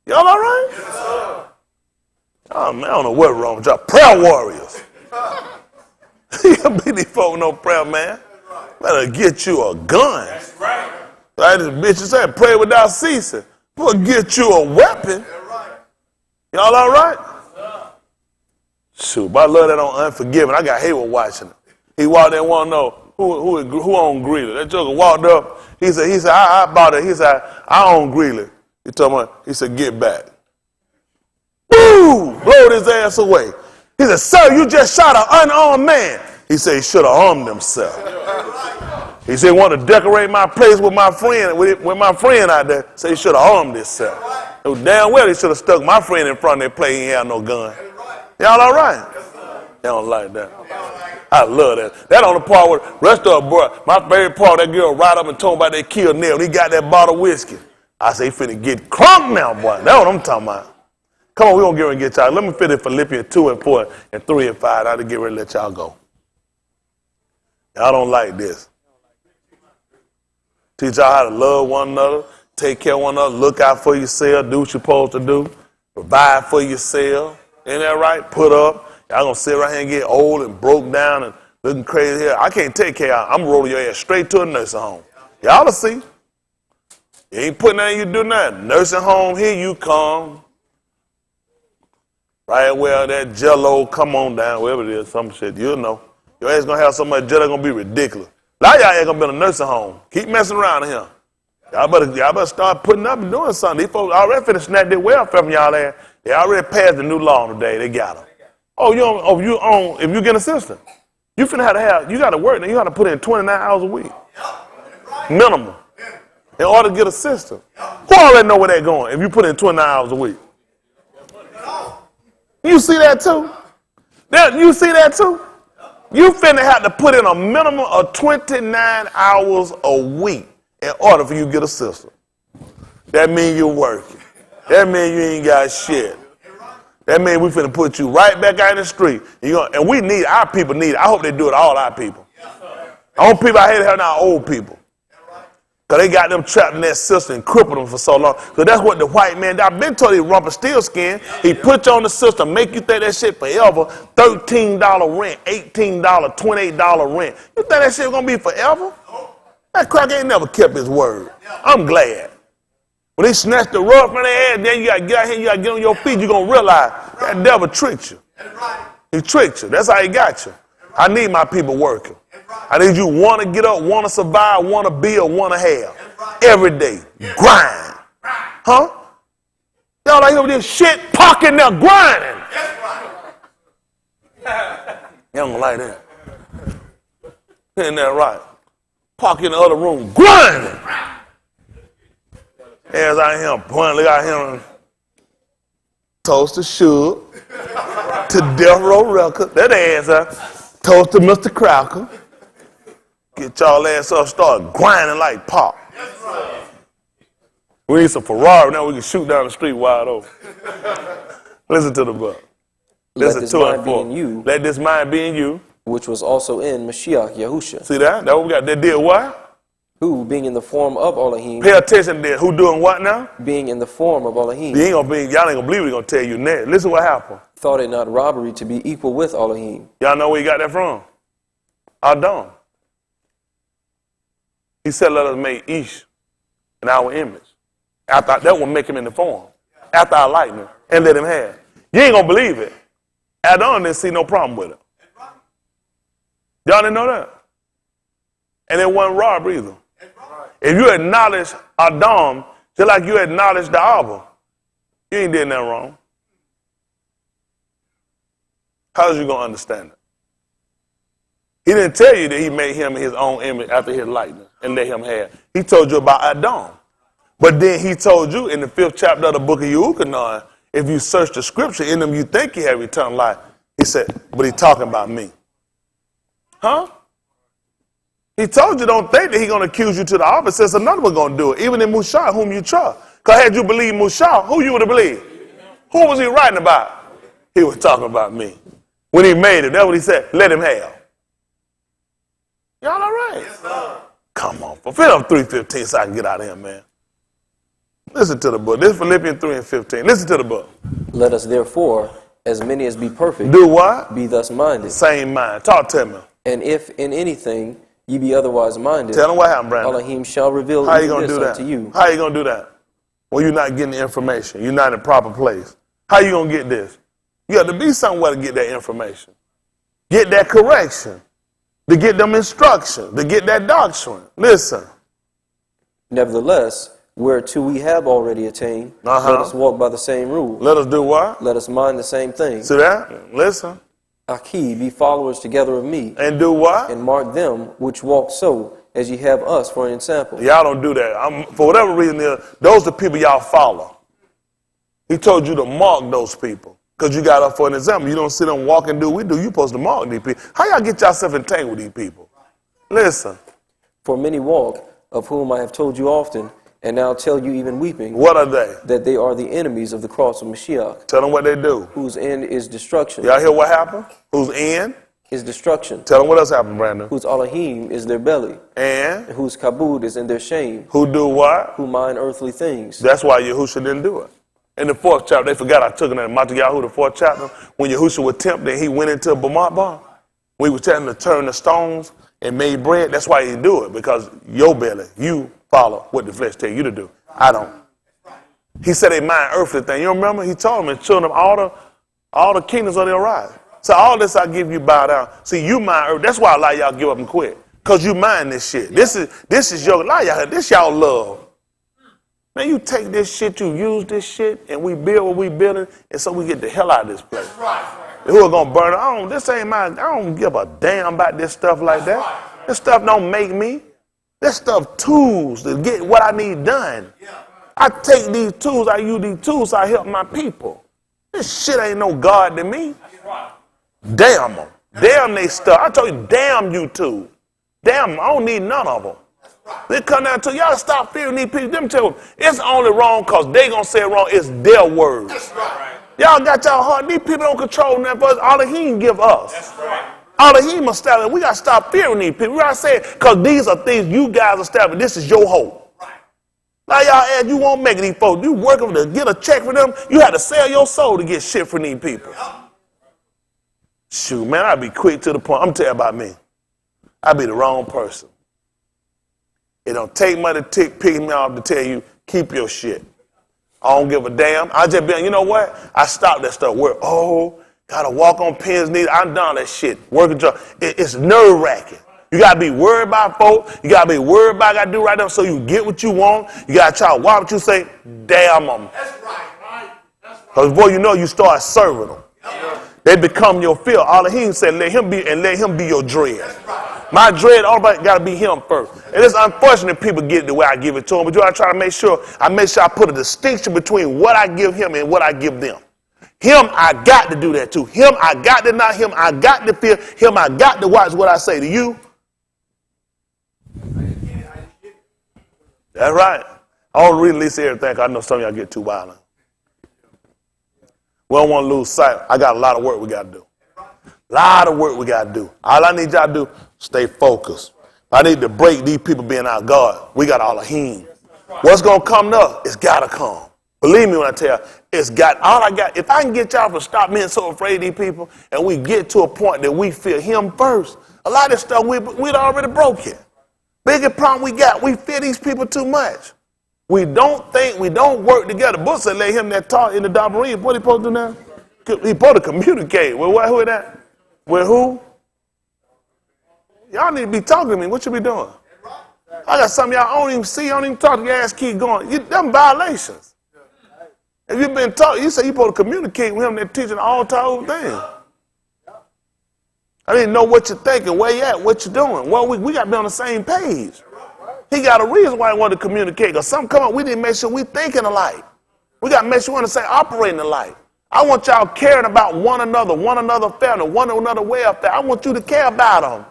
Y'all all right? Oh, man, I don't know what's wrong with y'all. Prayer warriors. You don't be these folk no prayer, man. Better get you a gun. Like this bitch said, pray without ceasing. We'll get you a weapon. Y'all all right? Shoot, but I love that on Unforgiven. I got Hayward watching it. He walked in and want to know who owned Greeley. That joker walked up. He said, I bought it. He said, I own Greeley. He told me, he said, get back. Woo! Blowed his ass away. He said, sir, you just shot an unarmed man. He said he should have armed himself. He said he wanted to decorate my place with my friend out there. So he should have armed himself. It was damn well he should have stuck my friend in front of that place. He ain't had no gun. Y'all all right? They don't like that. I love that. That on the part where the rest of the boy, my favorite part, that girl right up and told me about that kill Neil. He got that bottle of whiskey. I say, he finna get crunk now, boy. That's what I'm talking about. Come on, we're going to get ready and get y'all. Let me finish Philippians 2 and 4 and 3 and 5. I'll get ready to let y'all go. Y'all don't like this. Teach y'all how to love one another, take care of one another, look out for yourself, do what you're supposed to do, provide for yourself. Ain't that right? Put up. Y'all going to sit right here and get old and broke down and looking crazy here. I can't take care of you. I'm rolling your ass straight to a nursing home. Y'all will see. You ain't putting nothing, you do nothing. Nursing home, here you come. Right where that jello, come on down, wherever it is, some shit, you'll know. Your ass going to have so much jello, going to be ridiculous. A lot of y'all ain't going to be in a nursing home. Keep messing around here. Y'all better start putting up and doing something. These folks already finna snatch their welfare from y'all there. They already passed the new law today. They got them. If you get assistance, you finna you got to work, and you got to put in 29 hours a week. Minimum. In order to get assistance. Who already know where they're going if you put in 29 hours a week? You see that too? You see that too? You finna have to put in a minimum of 29 hours a week in order for you to get assistance. That mean you're working. That mean you ain't got shit. That mean we finna put you right back out in the street. And we need, our people need it. I hope they do it, all our people. The only people I hate are now old people. Because they got them trapped in that system and crippled them for so long. Because that's what the white man, I've been told he Rumpelstiltskin. He put you on the system, make you think that shit forever. $13 rent, $18, $28 rent. You think that shit going to be forever? That crack ain't never kept his word. I'm glad. When he snatched the rug from their ass, then you got to get out here, you got to get on your feet, you're going to realize that devil tricked you. He tricked you. That's how he got you. I need my people working. I need you want to get up, want to survive, want to build, want to have. Every day. Grind. Huh? Y'all like this shit parking there grinding. Y'all don't like that. Isn't that right? Park in the other room, grinding. As I am, look out him. Toast to Suge, to Death Row Record. That ass, toast to Mr. Cracker. Get y'all ass up, start grinding like pop. We need some Ferrari now. We can shoot down the street wide open. Listen to the book. Listen to it for you. Let this mind be in you, which was also in Mashiach Yahusha. See that? That what we got. They did what? Who, being in the form of Elohim. Pay attention to who doing what now? Being in the form of Elohim. Y'all ain't gonna believe we're gonna tell you next. Listen what happened. Thought it not robbery to be equal with Elohim. Y'all know where he got that from? Adam. He said, let us make Ish in our image. After that will make him in the form. After our likeness. And let him have. You ain't gonna believe it. Adam didn't see no problem with it. Y'all didn't know that? And it wasn't robbery either. If you acknowledge Adam, just like you acknowledge the Abba, you ain't did nothing wrong. How's you gonna understand it? He didn't tell you that he made him in his own image after his likeness and let him have. He told you about Adam. But then he told you in the 5th chapter of the book of Yuchanan, if you search the scripture, in them you think you have eternal life. He said, but he's talking about me. Huh? He told you don't think that he's going to accuse you to the opposite. It's another one going to do it. Even in Mushah, whom you trust. Because had you believed Mushah, who you would have believed? Who was he writing about? He was talking about me. When he made it, that's what he said. Let him have. Y'all all right? Yes, sir. Come on. Fulfill up 3:15 so I can get out of here, man. Listen to the book. This is Philippians 3:15. Listen to the book. Let us therefore, as many as be perfect, do what? Be thus minded. Same mind. Talk to me. And if in anything ye be otherwise minded, tell them what happened, Brandon. Elohim shall reveal how you gonna do that? unto you. How you going to do that? Well, you're not getting the information. You're not in the proper place. How you going to get this? You got to be somewhere to get that information. Get that correction. To get them instruction. To get that doctrine. Listen. Nevertheless, whereto we have already attained, let us walk by the same rule. Let us do what? Let us mind the same thing. See that? Listen. Aki, be followers together of me. And do what? And mark them which walk so, as ye have us for an example. Y'all don't do that. For whatever reason, those are the people y'all follow. He told you to mark those people. Because you got up for an example. You don't sit and walk and do what we do. You're supposed to mark these people. How y'all get yourself entangled with these people? Listen. For many walk, of whom I have told you often, and now tell you even weeping. What are they? That they are the enemies of the cross of Mashiach. Tell them what they do. Whose end is destruction. Y'all hear what happened? Whose end? Is destruction. Tell them what else happened, Brandon. Whose Elohim is their belly. And? Whose kabud is in their shame. Who do what? Who mind earthly things. That's why Yahusha didn't do it. In the 4th chapter, they forgot I took it in Matthew, the 4th chapter, when Yahusha was tempted, he went into a Bamot bar. We were telling him to turn the stones and made bread. That's why he didn't do it, because your belly, you follow what the flesh tell you to do. I don't. He said they mind earthly things. You remember? He told them, children of all the kingdoms of the arise. So all this I give you bow down. See, you mind earth. That's why a lot of y'all give up and quit. Because you mind this shit. This is your, a lot of y'all, this y'all love. Man, you take this shit, you use this shit, and we build what we building, and so we get the hell out of this place. Who are going to burn it? This ain't mine. I don't give a damn about this stuff like that. This stuff don't make me. This stuff tools to get what I need done. I take these tools, I use these tools, so I help my people. This shit ain't no God to me. Damn them. Damn they stuff. I told you, damn YouTube. Damn them. I don't need none of them. They come down to y'all stop fearing these people. Them tell them it's only wrong because they gonna say it wrong. It's their words. That's right. Y'all got y'all heart. These people don't control nothing for us. All that he can give us. That's right. All that he must establish. We got to stop fearing these people. We got to say it because these are things you guys establish. This is your hope. Right. Now y'all add you won't make it these folks. You working to get a check for them. You had to sell your soul to get shit from these people. Shoot, man, I'd be quick to the point. I'm telling you about me. I'd be the wrong person. It don't take money to pick me off to tell you, keep your shit. I don't give a damn. I just be, you know what? I stopped that stuff. Where, gotta walk on pins knees. I'm done that shit. Working job. It's nerve wracking. You gotta be worried about folk. You gotta be worried about what I gotta do right now so you get what you want. You gotta try to watch what you say. Damn them. That's right. Because before you know, you start serving them. They become your fear. All of him said, let him be your dread. My dread, all about got to be him first. And it's unfortunate people get it the way I give it to him, but you gotta try to make sure I put a distinction between what I give him and what I give them. Him, I got to do that too. Him, I got to not him. I got to fear him. I got to watch what I say to you. That's right. I don't release everything. I know some of y'all get too violent. We don't want to lose sight. I got a lot of work we got to do. Lot of work we got to do. All I need y'all to do, stay focused. I need to break these people being our God. We got all of him. What's going to come to us, it's got to come. Believe me when I tell you, it's got, all I got, if I can get y'all to stop being so afraid of these people and we get to a point that we fear him first, a lot of this stuff we'd already broke it. Biggest problem we got, we fear these people too much. We don't think, we don't work together. Book said let him that taught in the Darbarine. What he supposed to do now? He supposed to communicate. With what, who is that? With who? Y'all need to be talking to me. What you be doing? I got some of y'all don't even see, don't even talk to your ass keep going. Them violations. If you've been taught, you say you're supposed to communicate with him, they're teaching all type of things. I didn't know what you're thinking, where you at, what you're doing. Well, we got to be on the same page. He got a reason why he wanted to communicate. Because something come up, we didn't make sure we thinking alike. We got to make sure we understand operating alike. I want y'all caring about one another family, one another welfare. I want you to care about them.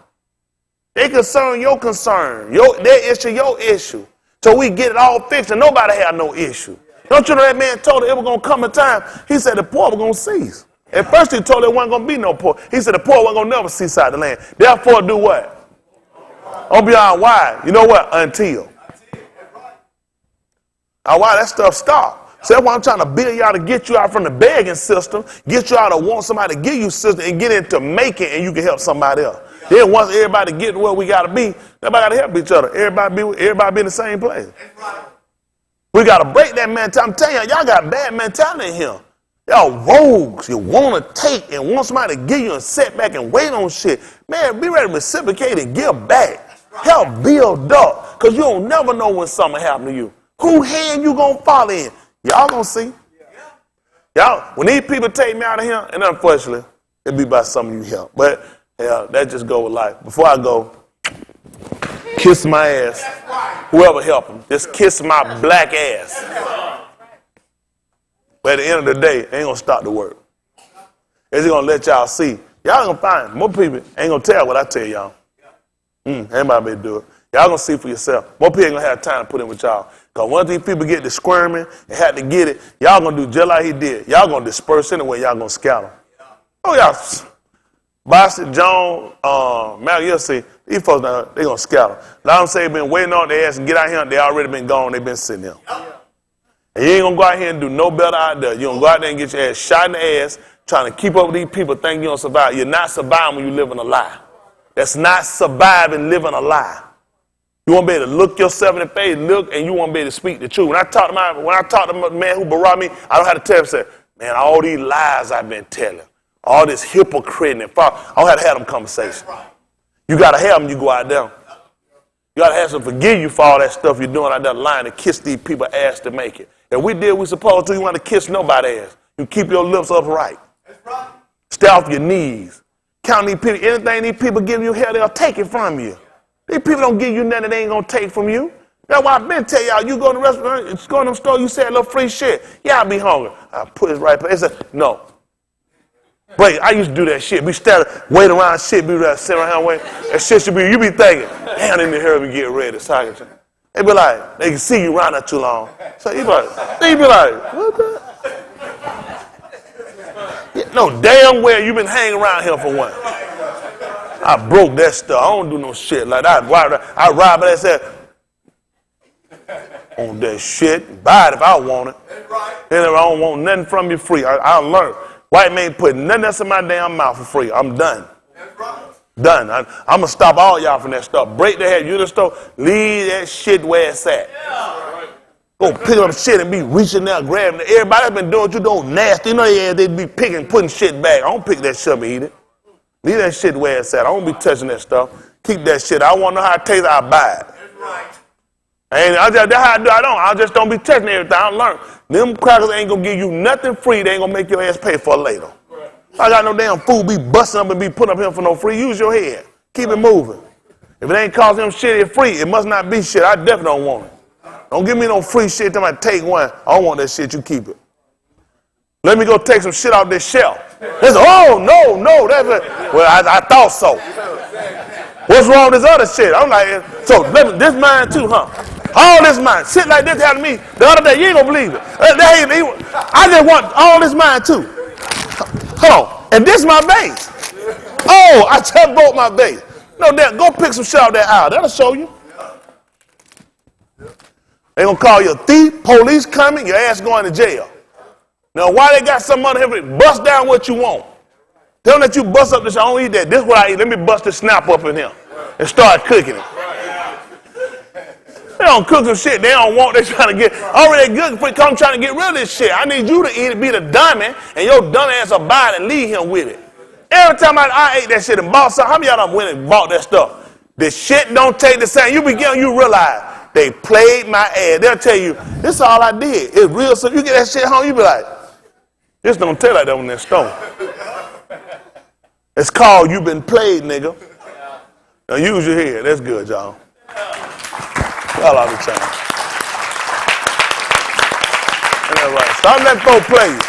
They concern your concern, their issue, your issue. So we get it all fixed and nobody have no issue. Don't you know that man told it was going to come a time, he said the poor were going to cease. At first he told there wasn't going to be no poor. He said the poor weren't going to never cease out the land. Therefore do what? On beyond why? You know what? Until. Why that stuff stopped. So that's why I'm trying to build y'all to get you out from the begging system, get you out to want somebody to give you system and get into making and you can help somebody else. Then once everybody get to where we got to be, everybody got to help each other. Everybody be in the same place. We got to break that mentality. I'm telling y'all got bad mentality in here. Y'all rogues. You want to take and want somebody to give you a setback and wait on shit. Man, be ready to reciprocate and give back. Help build up. Because you don't never know when something happen to you. Who hand you going to fall in? Y'all gonna see. Y'all, when these people take me out of here, and unfortunately, it'll be by some of you help. But yeah, that just go with life. Before I go, kiss my ass. Whoever help them, just kiss my black ass. But at the end of the day, it ain't gonna stop the work. It's gonna let y'all see. Y'all gonna find more people ain't gonna tell what I tell y'all. Anybody better do it. Y'all gonna see for yourself. More people ain't gonna have time to put in with y'all. Because once these people get to squirming and had to get it, y'all going to do just like he did. Y'all going to disperse anyway. Y'all going to scatter. Oh, y'all. Boston, John, Mal, you'll see. These folks, they going to scatter. Now I'm saying been waiting on their ass and get out here. They already been gone. They been sitting there. And you ain't going to go out here and do no better out there. You're going to go out there and get your ass shot in the ass trying to keep up with these people thinking you're going to survive. You're not surviving when you're living a lie. That's not surviving living a lie. You want to be able to look yourself in the face, look, and you want to be able to speak the truth. When I talk to the man who brought me, I don't have to tell him, say, man, all these lies I've been telling, all this hypocrite and fraud, I don't have to have them conversations. You got to have them, you go out there. You got to have them forgive you for all that stuff you're doing out there lying and kiss these people ass to make it. If we did what we supposed to, you want to kiss nobody's ass. You keep your lips upright. Stay off your knees. Count these people. Anything these people give you hell, they'll take it from you. These people don't give you nothing they ain't going to take from you. That's why I've been telling y'all, you go to the restaurant, go to the store, you say a little free shit. Yeah, I be hungry. I put it right place. No. Wait, I used to do that shit. Be standing, wait around shit, be right, sit around, wait. That shit should be, you be thinking, damn, they need to hurry up and get ready. They be like, they can see you around there too long. So you be like, what the? Yeah, no, damn well you been hanging around here for one. I broke that stuff. I don't do no shit like that. I ride by that said, on that shit, buy it if I want it. Then if I don't want nothing from you free, I learned. White man put nothing else in my damn mouth for free. I'm done. Done. I'm going to stop all y'all from that stuff. Break the head. You the store. Leave that shit where it's at. Go pick up shit and be reaching out, grabbing it. Everybody that's been doing what you doing nasty. You know they be picking, putting shit back. I don't pick that shit up and eat it. Leave that shit where it's at. I don't be touching that stuff. Keep that shit. I want to know how it tastes. I buy it. And that's how I do. I just don't be touching everything. I learn. Them crackers ain't going to give you nothing free. They ain't going to make your ass pay for it later. I got no damn food be busting up and be put up here for no free. Use your head. Keep it moving. If it ain't costing them shit, it's free. It must not be shit. I definitely don't want it. Don't give me no free shit. Tell me take one. I don't want that shit. You keep it. Let me go take some shit off this shelf. They say, oh, no. That's it. Well, I thought so. What's wrong with this other shit? I'm like, so this mine too, huh? All this mine. Shit like this happened to me the other day. You ain't gonna believe it. I just want all this mine too. Hold on. And this my base. Oh, I just broke my base. No, damn, go pick some shit out that aisle. That'll show you. They gonna call you a thief, police coming, your ass going to jail. Now, why they got some other here? Bust down what you want. Tell them that you bust up this. I don't eat that. This is what I eat. Let me bust this snap up in here and start cooking it. They don't cook some shit they don't want. They trying to get already good. Come trying to get rid of this shit. I need you to eat it, be the dummy, and your dumb ass abide and leave him with it. Every time I ate that shit and bought something, how many of y'all done went and bought that stuff? The shit don't take the same. You realize they played my ass. They'll tell you, this is all I did. It's real. So you get that shit home, you be like, this don't tell like that on that stone. It's called you been played, nigga. Now use your head. That's good, y'all. Y'all all the time. Ain't that right? Stop letting folks play you.